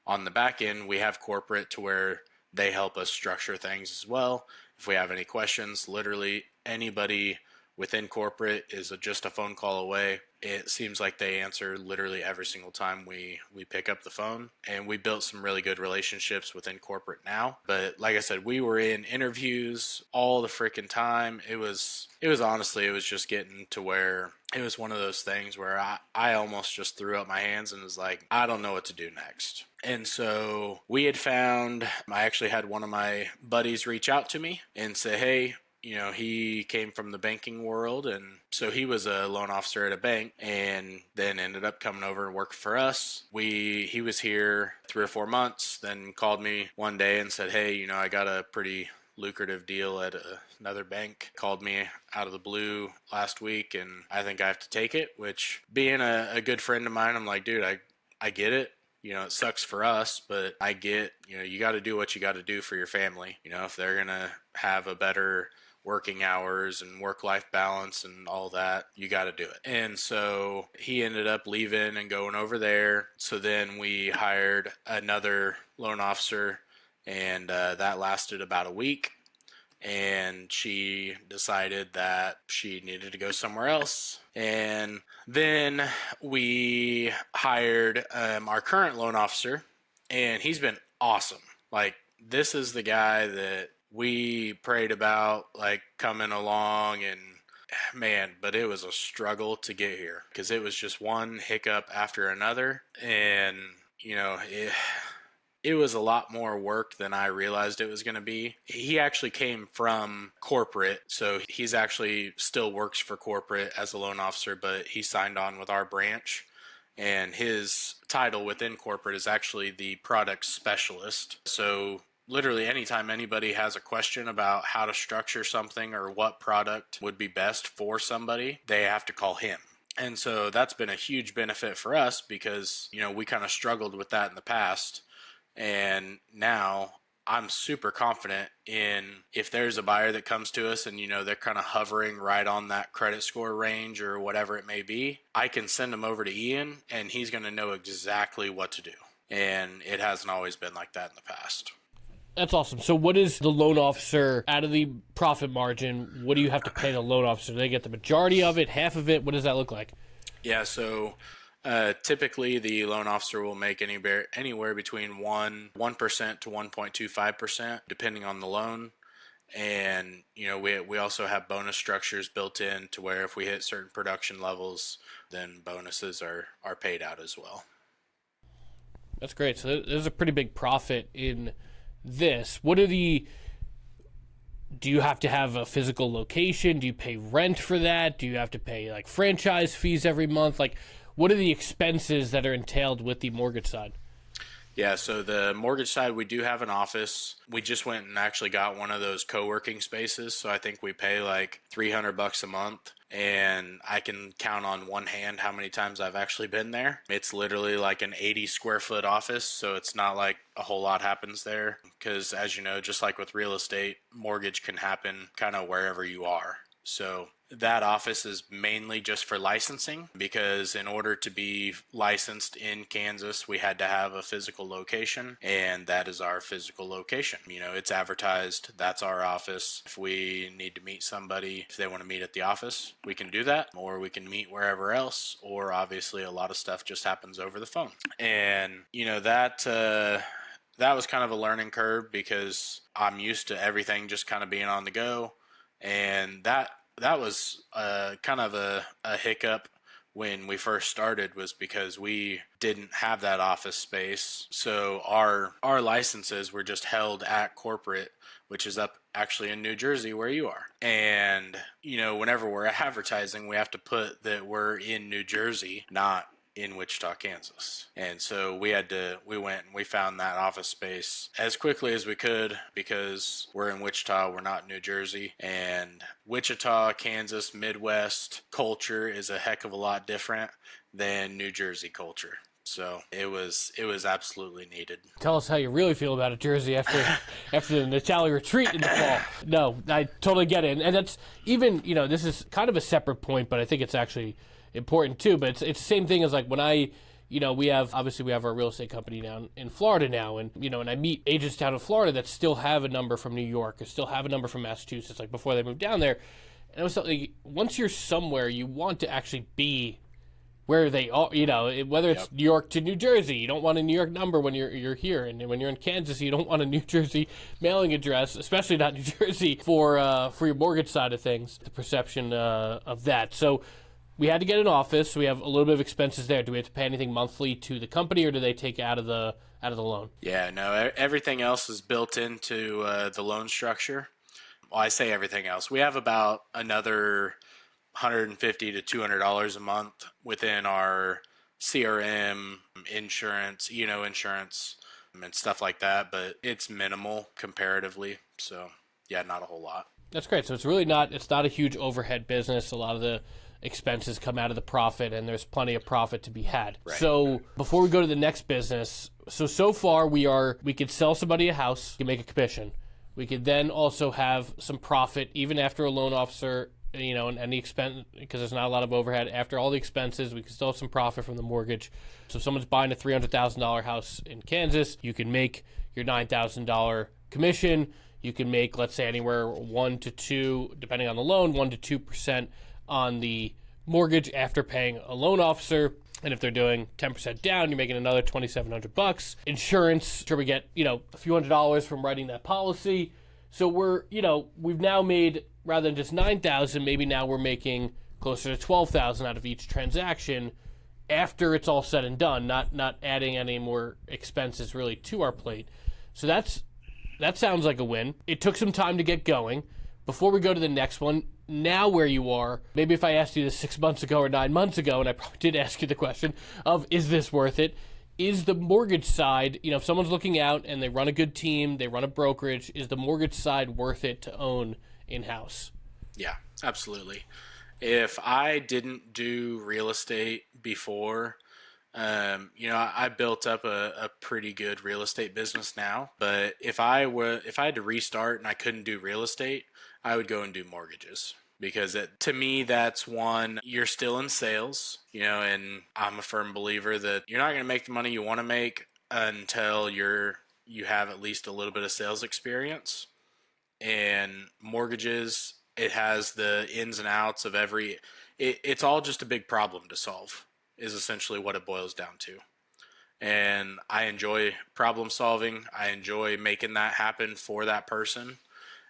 on the back end, we have corporate to where they help us structure things as well. If we have any questions, literally anybody within corporate is just a phone call away. It seems like they answer literally every single time we pick up the phone. And we built some really good relationships within corporate now. But like I said, we were in interviews all the freaking time. It was honestly, it was just getting to where it was one of those things where I almost just threw up my hands and was like, I don't know what to do next. And so I actually had one of my buddies reach out to me and say, hey, he came from the banking world, and so he was a loan officer at a bank, and then ended up coming over and working for us. He was here 3 or 4 months, then called me one day and said, hey, I got a pretty lucrative deal at another bank. Called me out of the blue last week, and I think I have to take it, which, being a good friend of mine, I'm like, dude, I get it. It sucks for us, but I get, you got to do what you got to do for your family. If they're going to have a better working hours and work-life balance and all that, you got to do it. And so he ended up leaving and going over there. So then we hired another loan officer, and that lasted about a week. And she decided that she needed to go somewhere else. And then we hired our current loan officer, and he's been awesome. Like, this is the guy that we prayed about, like, coming along, and man, but it was a struggle to get here because it was just one hiccup after another. And, it was a lot more work than I realized it was going to be. He actually came from corporate, so he's actually still works for corporate as a loan officer, but he signed on with our branch. And his title within corporate is actually the product specialist. So literally anytime anybody has a question about how to structure something or what product would be best for somebody, they have to call him. And so that's been a huge benefit for us because, we kind of struggled with that in the past. And now I'm super confident in if there's a buyer that comes to us and, they're kind of hovering right on that credit score range or whatever it may be, I can send them over to Ian and he's going to know exactly what to do. And it hasn't always been like that in the past. That's awesome. So what is the loan officer, out of the profit margin, what do you have to pay the loan officer? Do they get the majority of it, half of it? What does that look like? Yeah, so typically the loan officer will make anywhere between 1% to 1.25%, depending on the loan. And, we also have bonus structures built in to where if we hit certain production levels, then bonuses are paid out as well. That's great. So there's a pretty big profit in this. Do you have to have a physical location? Do you pay rent for that? Do you have to pay like franchise fees every month? Like, what are the expenses that are entailed with the mortgage side? Yeah, so the mortgage side, we do have an office. We just went and actually got one of those co-working spaces. So I think we pay like $300 a month. And I can count on one hand how many times I've actually been there. It's literally like an 80 square foot office. So it's not like a whole lot happens there. Because as you know, just like with real estate, mortgage can happen kind of wherever you are. So that office is mainly just for licensing because in order to be licensed in Kansas, we had to have a physical location, and that is our physical location. It's advertised. That's our office. If we need to meet somebody, if they want to meet at the office, we can do that, or we can meet wherever else, or obviously a lot of stuff just happens over the phone. And, that was kind of a learning curve because I'm used to everything just kind of being on the go. And that was kind of a hiccup when we first started was because we didn't have that office space. So our licenses were just held at corporate, which is up actually in New Jersey where you are. And, whenever we're advertising, we have to put that we're in New Jersey, not in Wichita, Kansas. And so we went and we found that office space as quickly as we could because we're in Wichita, we're not in New Jersey. And Wichita, Kansas, Midwest culture is a heck of a lot different than New Jersey culture. So it was absolutely needed. Tell us how you really feel about it, Jersey, after the Natale retreat in the fall. No, I totally get it. And that's even, this is kind of a separate point, but I think it's actually important too. But it's the same thing as like when we have our real estate company down in Florida now, and and I meet agents down in Florida that still have a number from New York or still have a number from Massachusetts, like before they moved down there. And it was like, once you're somewhere, you want to actually be where they are, whether it's New York to New Jersey. You don't want a New York number when you're here, and when you're in Kansas, you don't want a New Jersey mailing address, especially not New Jersey for your mortgage side of things. The perception of that. So we had to get an office. We have a little bit of expenses there. Do we have to pay anything monthly to the company, or do they take out of the loan? Yeah, no, everything else is built into the loan structure. Well, I say everything else. We have about another $150 to $200 a month within our CRM, insurance, insurance, and stuff like that, but it's minimal comparatively. So, yeah, not a whole lot. That's great. So it's really not a huge overhead business. A lot of the expenses come out of the profit, and there's plenty of profit to be had. Right. So before we go to the next business, so far we could sell somebody a house, you can make a commission. We could then also have some profit even after a loan officer, and any expense, because there's not a lot of overhead. After all the expenses, we can still have some profit from the mortgage. So if someone's buying a $300,000 house in Kansas, you can make your $9,000 commission. You can make, let's say, anywhere 1 to 2, depending on the loan, 1 to 2% on the mortgage after paying a loan officer. And if they're doing 10% down, you're making another $2,700. Insurance, sure, we get, a few $100s from writing that policy. So we've now made, rather than just 9,000, maybe now we're making closer to 12,000 out of each transaction after it's all said and done, not adding any more expenses really to our plate. So that sounds like a win. It took some time to get going. Before we go to the next one, now where you are, maybe if I asked you this 6 months ago or 9 months ago, and I probably did ask you the question of, is this worth it? Is the mortgage side, if someone's looking out and they run a good team, they run a brokerage, is the mortgage side worth it to own in-house? Yeah, absolutely. If I didn't do real estate before, I built up a pretty good real estate business now. But if I had to restart and I couldn't do real estate, I would go and do mortgages. Because to me, that's one, you're still in sales, and I'm a firm believer that you're not going to make the money you want to make until you have at least a little bit of sales experience. And mortgages, it has the ins and outs of it's all just a big problem to solve, is essentially what it boils down to. And I enjoy problem solving. I enjoy making that happen for that person.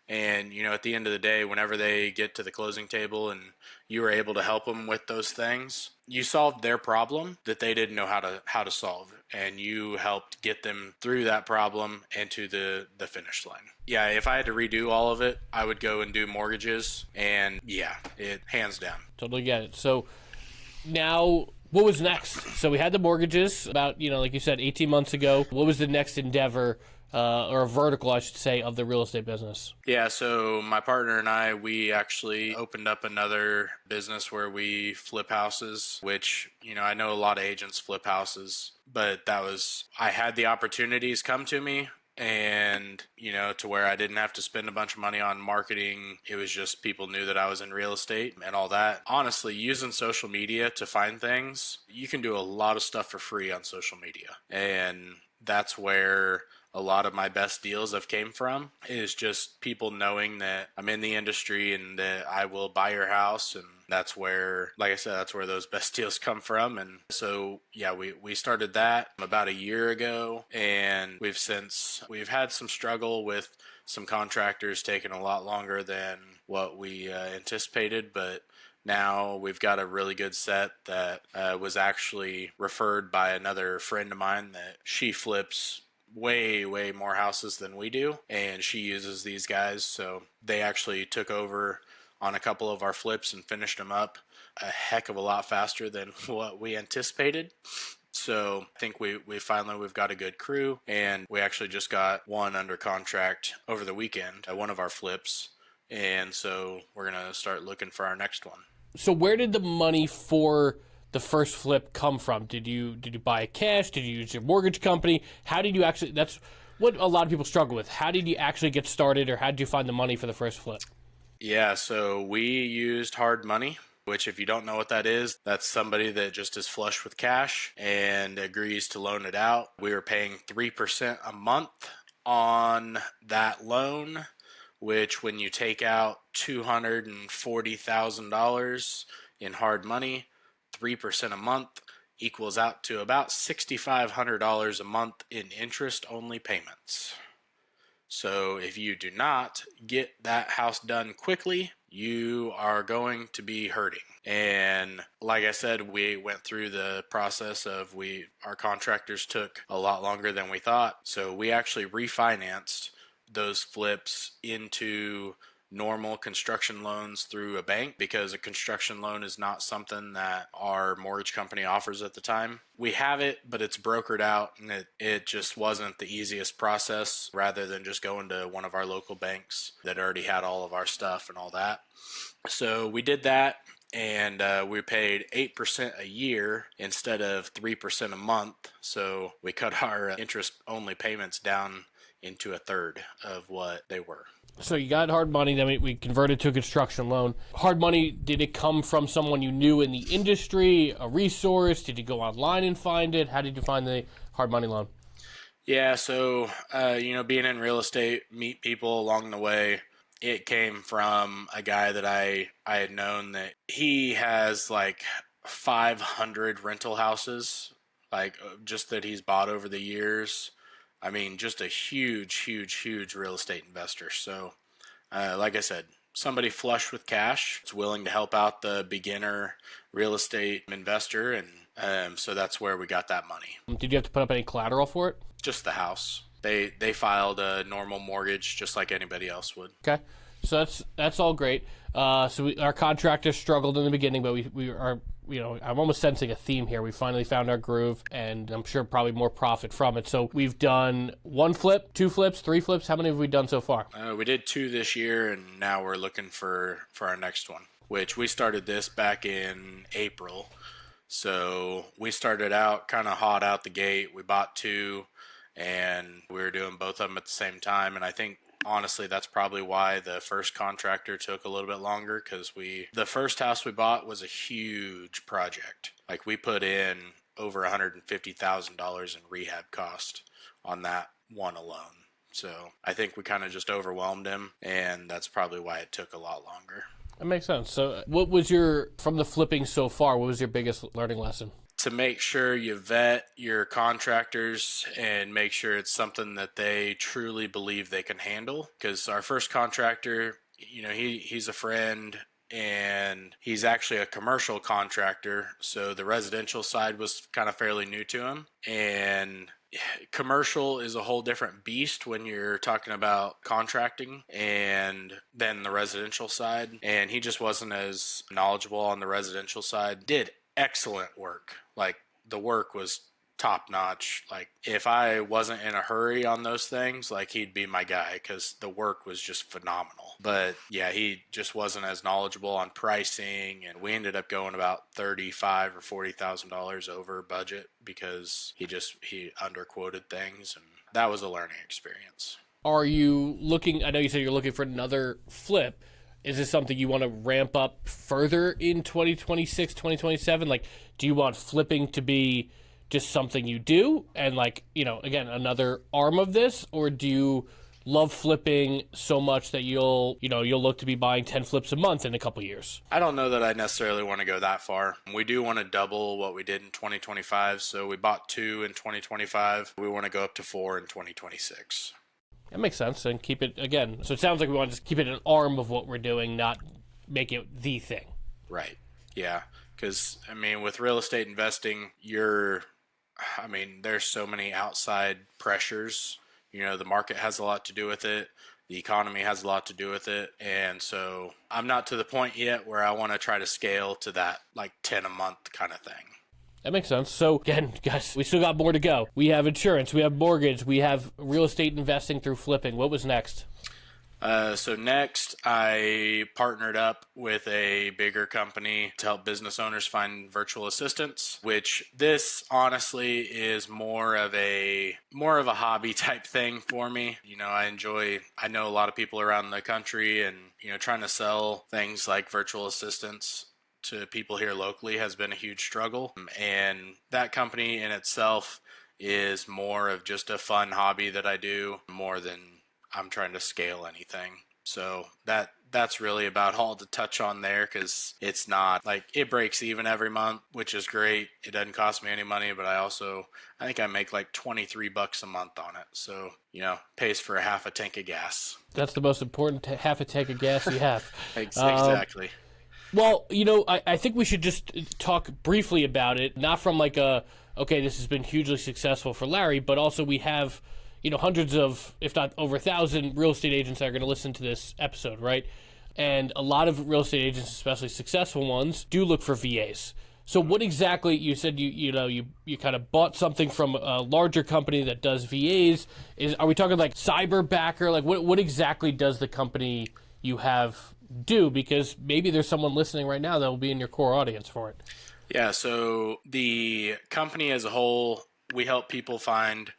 And, at the end of the day, whenever they get to the closing table and you were able to help them with those things, you solved their problem that they didn't know how to solve. And you helped get them through that problem and to the finish line. Yeah, if I had to redo all of it, I would go and do mortgages. And yeah, it hands down. Totally get it. So now, what was next? So we had the mortgages about, like you said, 18 months ago. What was the next endeavor? Or a vertical, I should say, of the real estate business? Yeah, so my partner and we actually opened up another business where we flip houses, which, I know a lot of agents flip houses, but I had the opportunities come to me and, to where I didn't have to spend a bunch of money on marketing. It was just people knew that I was in real estate and all that. Honestly, using social media to find things, you can do a lot of stuff for free on social media. And that's where a lot of my best deals have came from, is just people knowing that I'm in the industry and that I will buy your house. And that's where, like I said, that's where those best deals come from. And so, yeah, we started that about a year ago, and we've had some struggle with some contractors taking a lot longer than what we anticipated, but now we've got a really good set that was actually referred by another friend of mine that she flips way more houses than we do, and she uses these guys. So they actually took over on a couple of our flips and finished them up a heck of a lot faster than what we anticipated. So I think we've got a good crew, and we actually just got one under contract over the weekend at one of our flips, and so we're gonna start looking for our next one. So where did the money for the first flip come from? Did you buy it cash? Did you use your mortgage company? How did you actually, that's what a lot of people struggle with. How did you actually get started, or how did you find the money for the first flip? Yeah, so we used hard money, which if you don't know what that is, that's somebody that just is flush with cash and agrees to loan it out. We were paying 3% a month on that loan, which when you take out $240,000 in hard money, 3% a month equals out to about $6,500 a month in interest-only payments. So if you do not get that house done quickly, you are going to be hurting. And like I said, we went through the process of our contractors took a lot longer than we thought. So we actually refinanced those flips into normal construction loans through a bank, because a construction loan is not something that our mortgage company offers at the time. We have it, but it's brokered out, and it just wasn't the easiest process, rather than just going to one of our local banks that already had all of our stuff and all that. So we did that, and we paid 8% a year instead of 3% a month. So we cut our interest only payments down into a third of what they were. So you got hard money, then we converted to a construction loan. Hard money, did it come from someone you knew in the industry, a resource? Did you go online and find it? How did you find the hard money loan? Yeah, so being in real estate, meet people along the way. It came from a guy that I had known that he has like 500 rental houses, like just that he's bought over the years. I mean, just a huge, huge, huge real estate investor. So, like I said, somebody flush with cash is willing to help out the beginner real estate investor, and so that's where we got that money. Did you have to put up any collateral for it? Just the house. They filed a normal mortgage just like anybody else would. Okay, so that's all great. Our contractors struggled in the beginning, but we are, I'm almost sensing a theme here. We finally found our groove, and I'm sure probably more profit from it. So we've done 1 flip, 2 flips, 3 flips. How many have we done so far? We did 2 this year, and now we're looking for our next one, which we started this back in April. So we started out kind of hot out the gate. We bought 2, and we were doing both of them at the same time. And I think honestly, that's probably why the first contractor took a little bit longer, because the first house we bought was a huge project. Like we put in over $150,000 in rehab cost on that one alone. So I think we kind of just overwhelmed him, and that's probably why it took a lot longer. That makes sense. So from the flipping so far, what was your biggest learning lesson? To make sure you vet your contractors and make sure it's something that they truly believe they can handle. Because our first contractor, he's a friend, and he's actually a commercial contractor. So the residential side was kind of fairly new to him. And commercial is a whole different beast when you're talking about contracting and then the residential side. And he just wasn't as knowledgeable on the residential side. Did excellent work. Like the work was top notch. Like if I wasn't in a hurry on those things, like he'd be my guy, because the work was just phenomenal. But yeah, he just wasn't as knowledgeable on pricing, and we ended up going about $35,000 or $40,000 over budget because he underquoted things, and that was a learning experience. Are you looking? I know you said you're looking for another flip. Is this something you want to ramp up further in 2026, 2027? Like, do you want flipping to be just something you do and again, another arm of this? Or do you love flipping so much that you'll look to be buying 10 flips a month in a couple years? I don't know that I necessarily want to go that far. We do want to double what we did in 2025. So we bought 2 in 2025. We want to go up to 4 in 2026. That makes sense, and keep it, again, so it sounds like we want to just keep it an arm of what we're doing, not make it the thing. Right. Yeah. Because, with real estate investing, there's so many outside pressures. The market has a lot to do with it. The economy has a lot to do with it. And so I'm not to the point yet where I want to try to scale to that, 10 a month kind of thing. That makes sense. So again, guys, we still got more to go. We have insurance, we have mortgage, we have real estate investing through flipping. What was next? So next, I partnered up with a bigger company to help business owners find virtual assistants, which this honestly is more of a hobby type thing for me. I know a lot of people around the country, and, trying to sell things like virtual assistants to people here locally has been a huge struggle. And that company in itself is more of just a fun hobby that I do, more than I'm trying to scale anything. So that's really about all to touch on there, because it's not it breaks even every month, which is great. It doesn't cost me any money, but I think I make $23 a month on it. So, pays for a half a tank of gas. That's the most important half a tank of gas you have. Exactly. Well, I think we should just talk briefly about it, not from okay, this has been hugely successful for Larry, but also we have, hundreds of, if not over 1,000 real estate agents that are going to listen to this episode, right? And a lot of real estate agents, especially successful ones, do look for VAs. So what exactly, you said you kind of bought something from a larger company that does VAs. Are we talking cyber backer? What exactly does the company you have do? Because maybe there's someone listening right now that will be in your core audience for it. Yeah, so the company as a whole, we help people find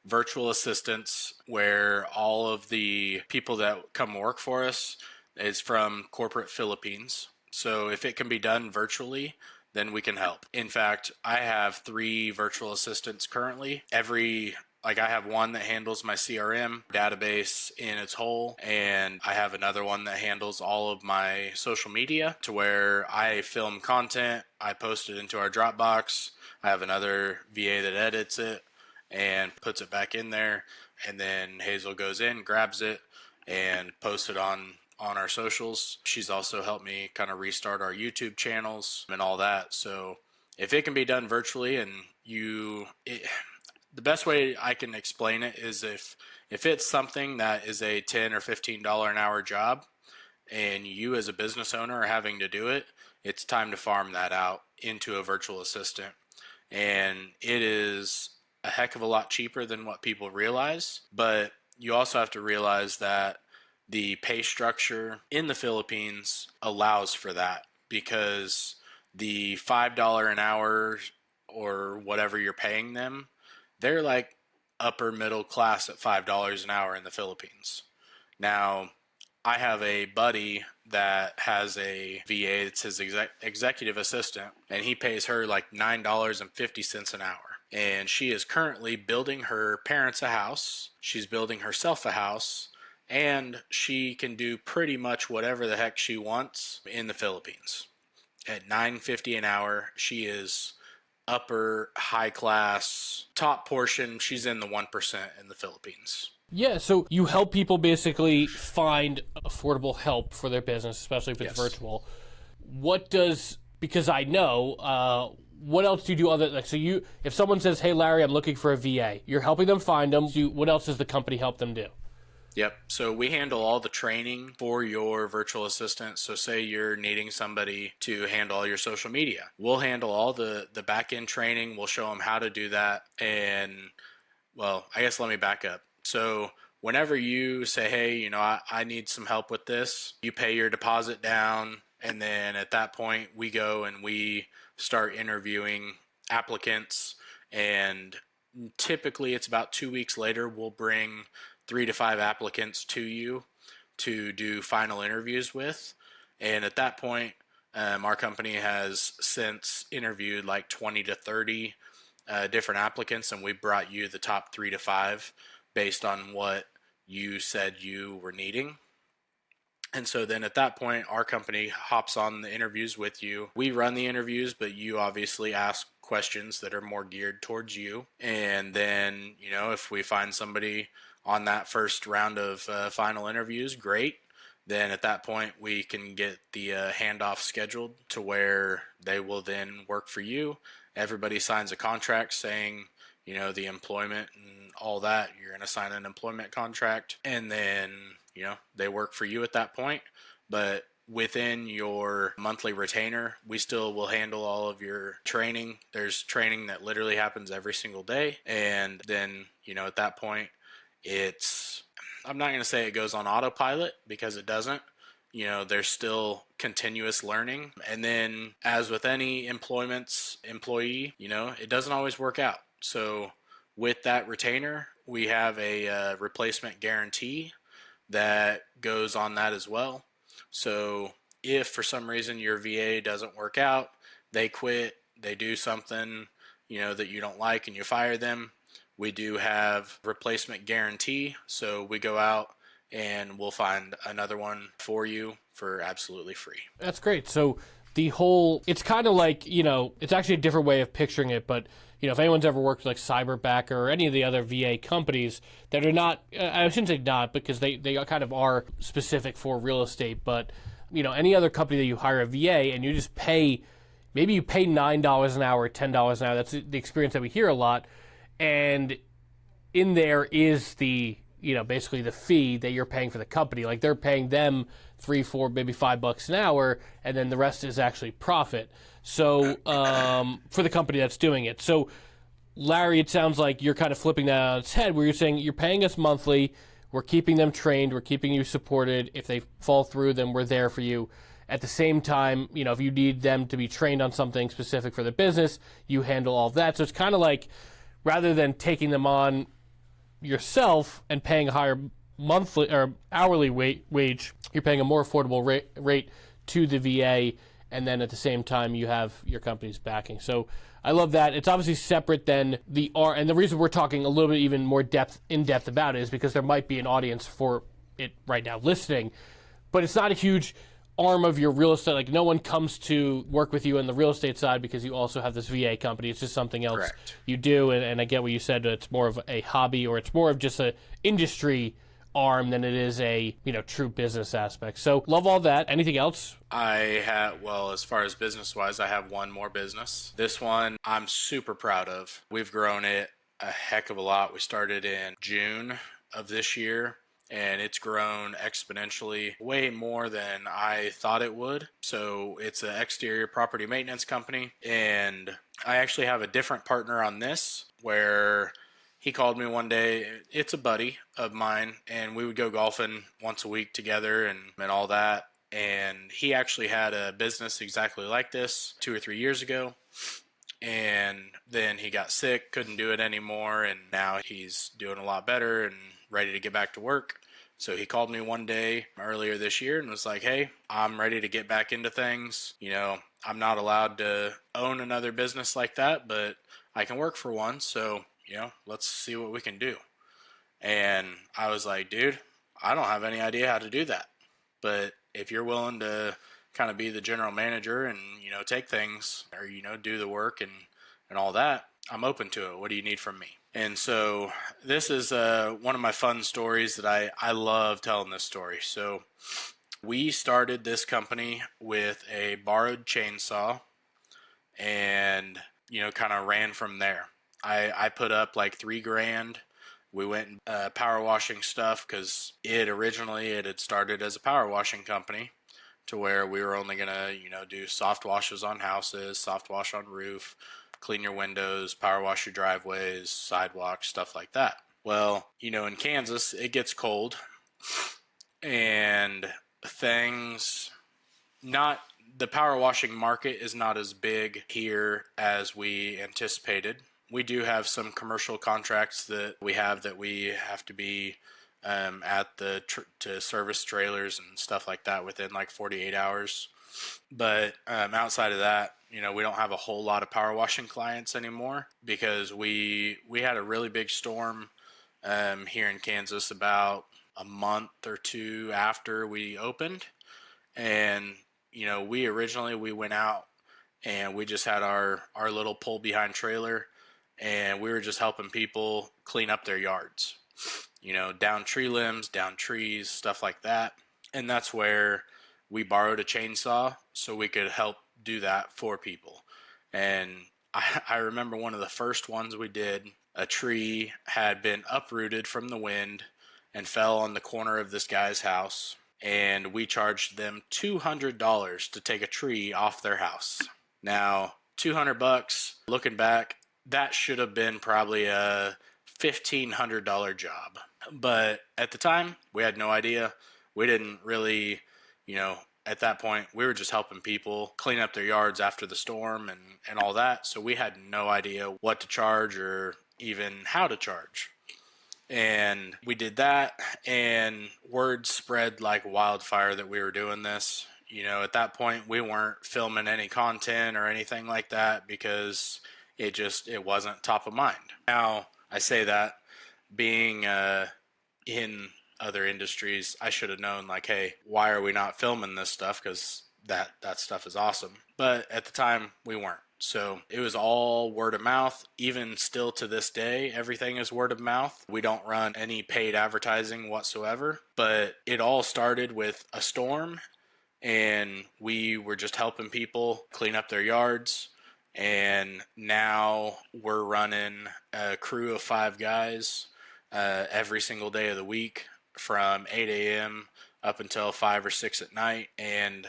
virtual assistants where all of the people that come work for us is from corporate Philippines. So if it can be done virtually, then we can help. In fact, I have 3 virtual assistants currently. I have one that handles my CRM database in its whole, and I have another one that handles all of my social media to where I film content, I post it into our Dropbox. I have another VA that edits it and puts it back in there, and then Hazel goes in, grabs it, and posts it on our socials. She's also helped me kind of restart our YouTube channels and all that. So if it can be done virtually and the best way I can explain it is if it's something that is a $10 or $15 an hour job and you as a business owner are having to do it, it's time to farm that out into a virtual assistant. And it is a heck of a lot cheaper than what people realize, but you also have to realize that the pay structure in the Philippines allows for that, because the $5 an hour or whatever you're paying them, they're like upper middle class at $5 an hour in the Philippines. Now, I have a buddy that has a VA that's his executive assistant, and he pays her like $9.50 an hour. And she is currently building her parents a house. She's building herself a house, and she can do pretty much whatever the heck she wants in the Philippines. At $9.50 an hour, she is upper high class, top portion. She's in the 1% in the Philippines. Yeah, so you help people basically find affordable help for their business, especially if it's virtual. Because I know, what else do you do if someone says, hey, Larry, I'm looking for a VA, you're helping them find them. What else does the company help them do? Yep. So we handle all the training for your virtual assistant. So say you're needing somebody to handle all your social media. We'll handle all the back end training. We'll show them how to do that. And, well, I guess let me back up. So whenever you say, hey, I need some help with this, you pay your deposit down. And then at that point, we go and we start interviewing applicants. And typically it's about 2 weeks later, we'll bring 3 to 5 applicants to you to do final interviews with. And at that point, our company has since interviewed like 20 to 30 different applicants, and we brought you the top 3 to 5 based on what you said you were needing. And so then at that point, our company hops on the interviews with you. We run the interviews, but you obviously ask questions that are more geared towards you. And then, if we find somebody on that first round of final interviews, great. Then at that point, we can get the handoff scheduled to where they will then work for you. Everybody signs a contract saying, the employment and all that. You're going to sign an employment contract, and then, they work for you at that point. But within your monthly retainer, we still will handle all of your training. There's training that literally happens every single day. And then, at that point, I'm not going to say it goes on autopilot, because it doesn't. There's still continuous learning. And then, as with any employee, it doesn't always work out. So with that retainer, we have a replacement guarantee that goes on that as well. So if for some reason your VA doesn't work out, they quit, they do something, that you don't like, and you fire them, we do have replacement guarantee. So we go out and we'll find another one for you for absolutely free. That's great. So it's kind of like, it's actually a different way of picturing it, but if anyone's ever worked with like Cyberbacker or any of the other VA companies that are not, I shouldn't say not, because they kind of are specific for real estate, but any other company that you hire a VA and you just maybe you pay $9 an hour, $10 an hour. That's the experience that we hear a lot. And in there is the, basically the fee that you're paying for the company. Like they're paying them $3, $4, maybe $5 an hour, and then the rest is actually profit. So for the company that's doing it. So Larry, it sounds like you're kind of flipping that on its head, where you're saying you're paying us monthly, we're keeping them trained, we're keeping you supported. If they fall through, then we're there for you. At the same time, if you need them to be trained on something specific for the business, you handle all of that. So it's kind of like, rather than taking them on yourself and paying a higher monthly or hourly wage, you're paying a more affordable rate to the VA, and then at the same time you have your company's backing. So I love that. It's obviously separate than the R, and the reason we're talking a little bit even more in depth about it is because there might be an audience for it right now listening, but it's not a huge arm of your real estate. Like, no one comes to work with you on the real estate side because you also have this VA company. It's just something else Correct. you do, and I get what you said. It's more of a hobby, or it's more of just a industry arm than it is a true business aspect. So love all that. Anything else? Well, as far as business wise, I have one more business. This one I'm super proud of. We've grown it a heck of a lot. We started in June of this year, and it's grown exponentially, way more than I thought it would. So it's an exterior property maintenance company, and I actually have a different partner on this, where he called me one day. It's a buddy of mine, and we would go golfing once a week together and all that. And he actually had a business exactly like this 2 or 3 years ago. And then he got sick, couldn't do it anymore, and now he's doing a lot better and ready to get back to work. So he called me one day earlier this year and was like, "Hey, I'm ready to get back into things. I'm not allowed to own another business like that, but I can work for one. So, let's see what we can do." And I was like, "Dude, I don't have any idea how to do that. But if you're willing to kind of be the general manager and, take things or, do the work and all that, I'm open to it. What do you need from me?" And so this is one of my fun stories that I love telling this story. So we started this company with a borrowed chainsaw and, kind of ran from there. I put up like $3,000. We went power washing stuff because it had started as a power washing company, to where we were only going to, do soft washes on houses, soft wash on roof, clean your windows, power wash your driveways, sidewalks, stuff like that. Well, in Kansas, it gets cold, and things not the power washing market is not as big here as we anticipated. We do have some commercial contracts that we have to be to service trailers and stuff like that within like 48 hours. But outside of that, we don't have a whole lot of power washing clients anymore, because we had a really big storm here in Kansas about a month or two after we opened. And we went out and we just had our little pull behind trailer, and we were just helping people clean up their yards, down tree limbs, down trees, stuff like that. And that's where we borrowed a chainsaw so we could help do that for people. And I remember one of the first ones we did, a tree had been uprooted from the wind and fell on the corner of this guy's house. And we charged them $200 to take a tree off their house. Now, $200, looking back, that should have been probably a $1,500 job. But at the time, we had no idea. We didn't really, at that point, we were just helping people clean up their yards after the storm and all that. So we had no idea what to charge or even how to charge. And we did that, and word spread like wildfire that we were doing this. At that point, we weren't filming any content or anything like that because it wasn't top of mind. Now, I say that being in other industries, I should have known, like, hey, why are we not filming this stuff? Because that stuff is awesome. But at the time, we weren't. So it was all word of mouth. Even still to this day, everything is word of mouth. We don't run any paid advertising whatsoever. But it all started with a storm, and we were just helping people clean up their yards. And now we're running a crew of 5 guys every single day of the week from 8 a.m. up until 5 or 6 at night. And,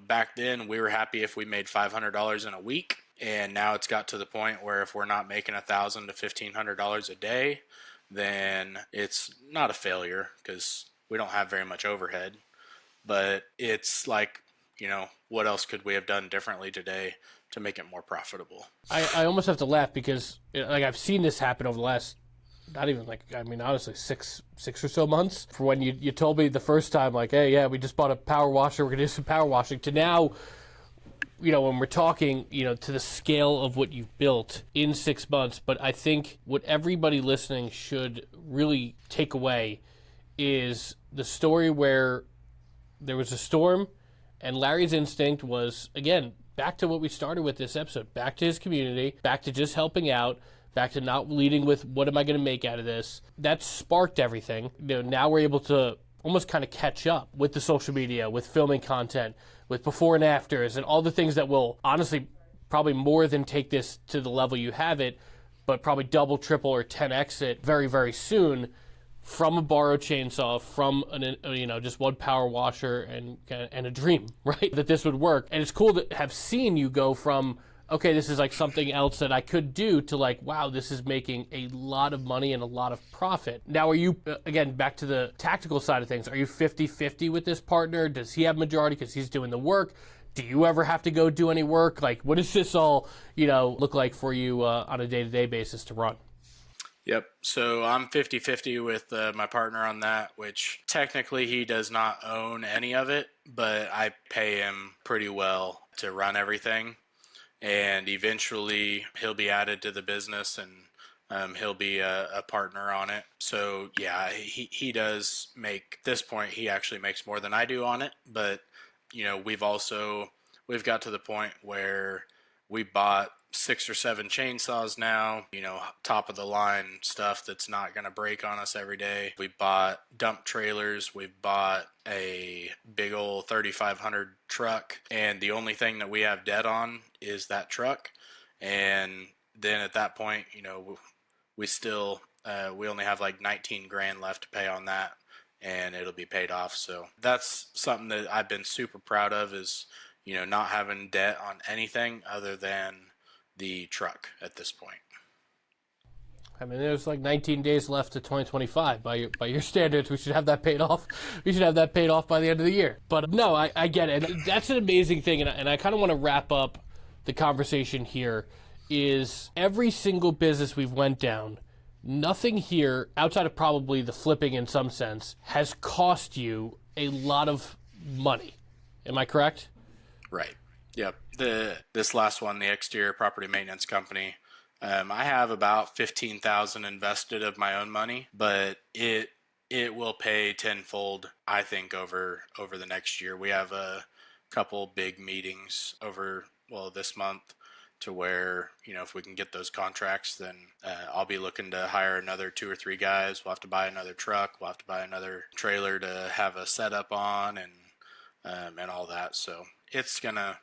back then we were happy if we made $500 in a week. And now it's got to the point where if we're not making $1,000 to $1,500 a day, then it's not a failure because we don't have very much overhead. But it's like, what else could we have done differently today to make it more profitable? I almost have to laugh because I've seen this happen over the last not even like, I mean, honestly, six or so months for when you told me the first time, like, hey, yeah, we just bought a power washer, we're gonna do some power washing, to now, when we're talking, to the scale of what you've built in 6 months. But I think what everybody listening should really take away is the story where there was a storm, and Larry's instinct was, again, back to what we started with this episode, back to his community, back to just helping out, back to not leading with what am I going to make out of this. That sparked everything. Now we're able to almost kind of catch up with the social media, with filming content, with before and afters, and all the things that will honestly probably more than take this to the level you have it, but probably double, triple, or 10x it very, very soon, from a borrowed chainsaw, from just one power washer and a dream, right? That this would work. And it's cool to have seen you go from, okay, this is like something else that I could do, to like, wow, this is making a lot of money and a lot of profit. Now, are you, again, back to the tactical side of things, are you 50-50 with this partner? Does he have majority because he's doing the work? Do you ever have to go do any work? Like, what does this all, look like for you on a day-to-day basis to run? Yep. So I'm 50-50 with my partner on that, which technically he does not own any of it, but I pay him pretty well to run everything. And eventually he'll be added to the business, and he'll be a partner on it. So yeah, he does make, at this point, he actually makes more than I do on it. But, we've got to the point where we bought 6 or 7 chainsaws now, top of the line stuff that's not going to break on us every day. We bought dump trailers. We bought a big old 3,500 truck. And the only thing that we have debt on is that truck. And then at that point, we still, we only have like 19 grand left to pay on that, and it'll be paid off. So that's something that I've been super proud of, is, not having debt on anything other than the truck at this point. I mean, there's like 19 days left to 2025 by your standards. We should have that paid off. We should have that paid off by the end of the year. But no, I get it. And that's an amazing thing. And I kind of want to wrap up the conversation here. Is every single business we've went down, nothing here outside of probably the flipping in some sense has cost you a lot of money. Am I correct? Right. Yep. This last one, the exterior property maintenance company, I have about 15,000 invested of my own money, but it will pay tenfold, I think, over the next year. We have a couple big meetings over this month, to where, if we can get those contracts, then I'll be looking to hire another 2 or 3 guys. We'll have to buy another truck. We'll have to buy another trailer to have a setup on, and all that. So it's gonna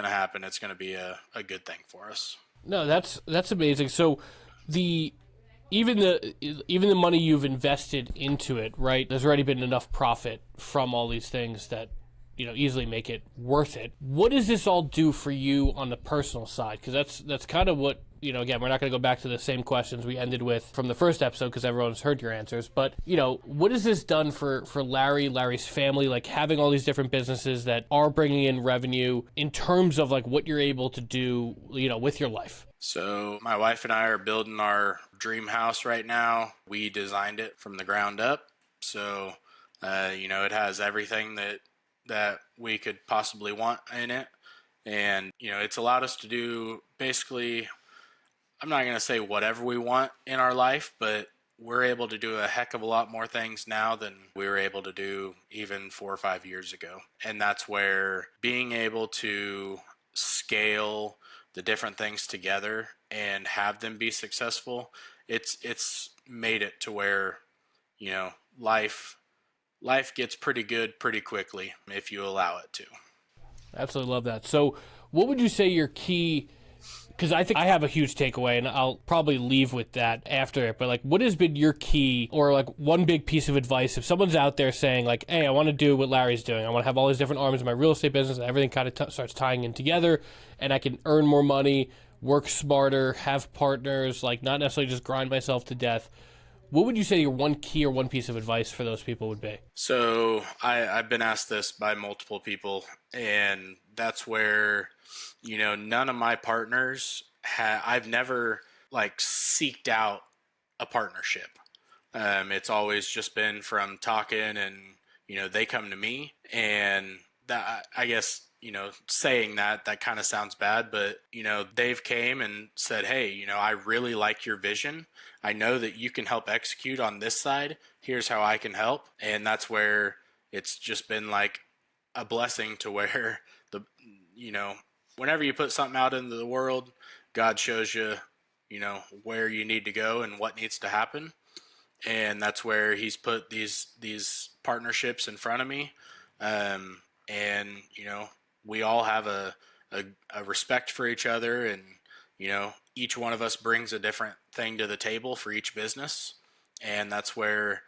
happen. It's gonna be a good thing for us. No, that's amazing. So even the money you've invested into it, right? There's already been enough profit from all these things that easily make it worth it. What does this all do for you on the personal side? Because that's kind of what, again, we're not going to go back to the same questions we ended with from the first episode, because everyone's heard your answers. But, what has this done for Larry's family, like having all these different businesses that are bringing in revenue, in terms of like what you're able to do, with your life? So my wife and I are building our dream house right now. We designed it from the ground up. So, it has everything that we could possibly want in it. And, it's allowed us to do basically, I'm not going to say whatever we want in our life, but we're able to do a heck of a lot more things now than we were able to do even 4 or 5 years ago. And that's where being able to scale the different things together and have them be successful, it's made it to where, life gets pretty good pretty quickly if you allow it to. Absolutely love that. So what would you say your key, because I think I have a huge takeaway, and I'll probably leave with that after it, but like, what has been your key, or like one big piece of advice if someone's out there saying like, hey, I want to do what Larry's doing, I want to have all these different arms in my real estate business, and everything kind of starts tying in together, and I can earn more money, work smarter, have partners, like not necessarily just grind myself to death. What would you say your one key or one piece of advice for those people would be? So I've been asked this by multiple people, and that's where, none of my partners I've never like seeked out a partnership. It's always just been from talking, and they come to me, and that, I guess, saying that kind of sounds bad, but they've came and said, hey, I really like your vision. I know that you can help execute on this side. Here's how I can help. And that's where it's just been like a blessing, to where whenever you put something out into the world, God shows you, where you need to go and what needs to happen. And that's where he's put these partnerships in front of me. And we all have a respect for each other, and each one of us brings a different thing to the table for each business. And that's where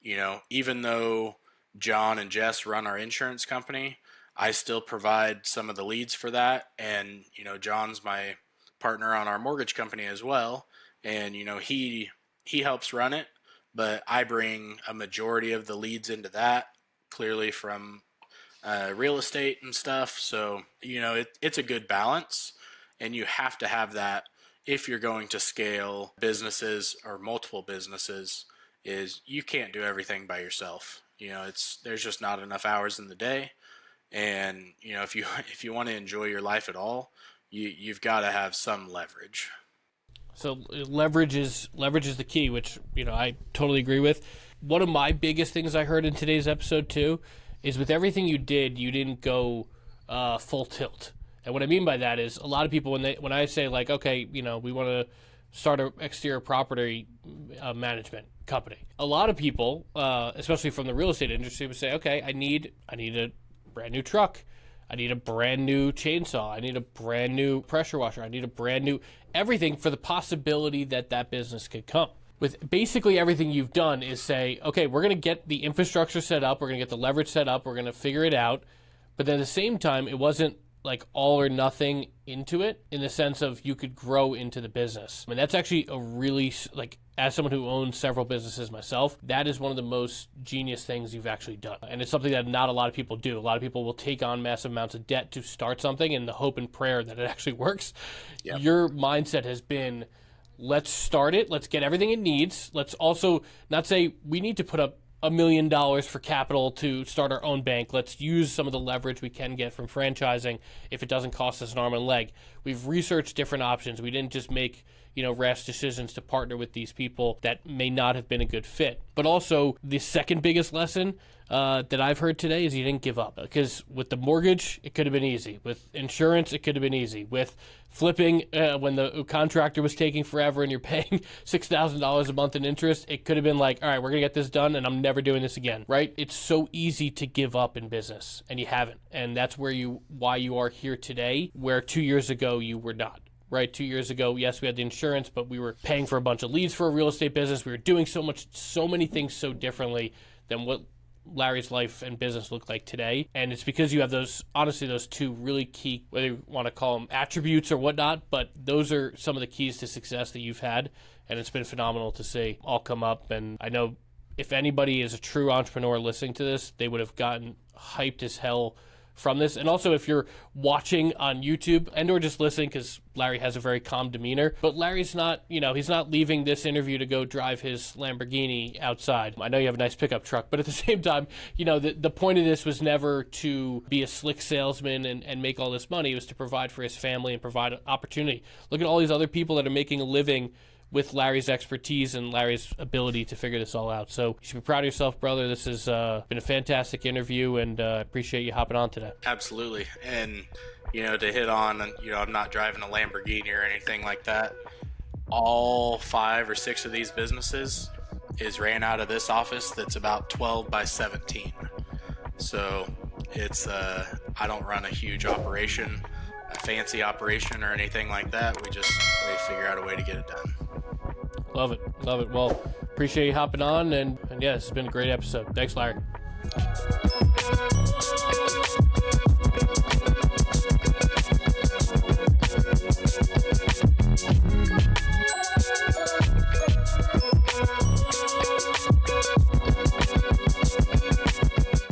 even though John and Jess run our insurance company, I still provide some of the leads for that. And John's my partner on our mortgage company as well, and he helps run it, but I bring a majority of the leads into that, clearly from real estate and stuff. So it's a good balance, and you have to have that if you're going to scale businesses or multiple businesses. Is you can't do everything by yourself. There's just not enough hours in the day, and if you want to enjoy your life at all, you've got to have some leverage. So leverage is the key, which I totally agree with. One of my biggest things I heard in today's episode too is, with everything you did, you didn't go full tilt. And what I mean by that is, a lot of people, when I say like, okay, we want to start an exterior property management company, a lot of people, especially from the real estate industry, would say, okay, I need a brand new truck. I need a brand new chainsaw. I need a brand new pressure washer. I need a brand new everything, for the possibility that business could come. With basically everything you've done is say, okay, we're going to get the infrastructure set up. We're going to get the leverage set up. We're going to figure it out. But then at the same time, it wasn't like all or nothing into it, in the sense of you could grow into the business. I mean, that's actually a really, like, as someone who owns several businesses myself, that is one of the most genius things you've actually done. And it's something that not a lot of people do. A lot of people will take on massive amounts of debt to start something in the hope and prayer that it actually works. Yep. Your mindset has been, let's start it. Let's get everything it needs. Let's also not say we need to put up $1 million for capital to start our own bank. Let's use some of the leverage we can get from franchising if it doesn't cost us an arm and leg. We've researched different options. We didn't just make rash decisions to partner with these people that may not have been a good fit. But also, the second biggest lesson that I've heard today is you didn't give up. Because with the mortgage, it could have been easy. With insurance, it could have been easy. With flipping, when the contractor was taking forever and you're paying $6,000 a month in interest, it could have been like, all right, we're going to get this done and I'm never doing this again, right? It's so easy to give up in business, and you haven't. And that's why you are here today, where 2 years ago you were not. Right, 2 years ago, yes, we had the insurance, but we were paying for a bunch of leads for a real estate business. We were doing so many things so differently than what Larry's life and business look like today. And it's because you have those two really key, whether you want to call them attributes or whatnot, but those are some of the keys to success that you've had. And it's been phenomenal to see all come up. And I know if anybody is a true entrepreneur listening to this, they would have gotten hyped as hell from this. And also, if you're watching on YouTube and or just listening, because Larry has a very calm demeanor, but Larry's not, he's not leaving this interview to go drive his Lamborghini outside. I know you have a nice pickup truck, but at the same time, the point of this was never to be a slick salesman and make all this money. It was to provide for his family and provide opportunity. Look at all these other people that are making a living with Larry's expertise and Larry's ability to figure this all out. So you should be proud of yourself, brother. This has been a fantastic interview, and I appreciate you hopping on today. Absolutely. And, to hit on, I'm not driving a Lamborghini or anything like that. All 5 or 6 of these businesses is ran out of this office that's about 12 by 17. So it's, I don't run a huge operation, a fancy operation or anything like that. We figure out a way to get it done. Love it. Well, appreciate you hopping on, and yeah, this has been a great episode. Thanks, Larry.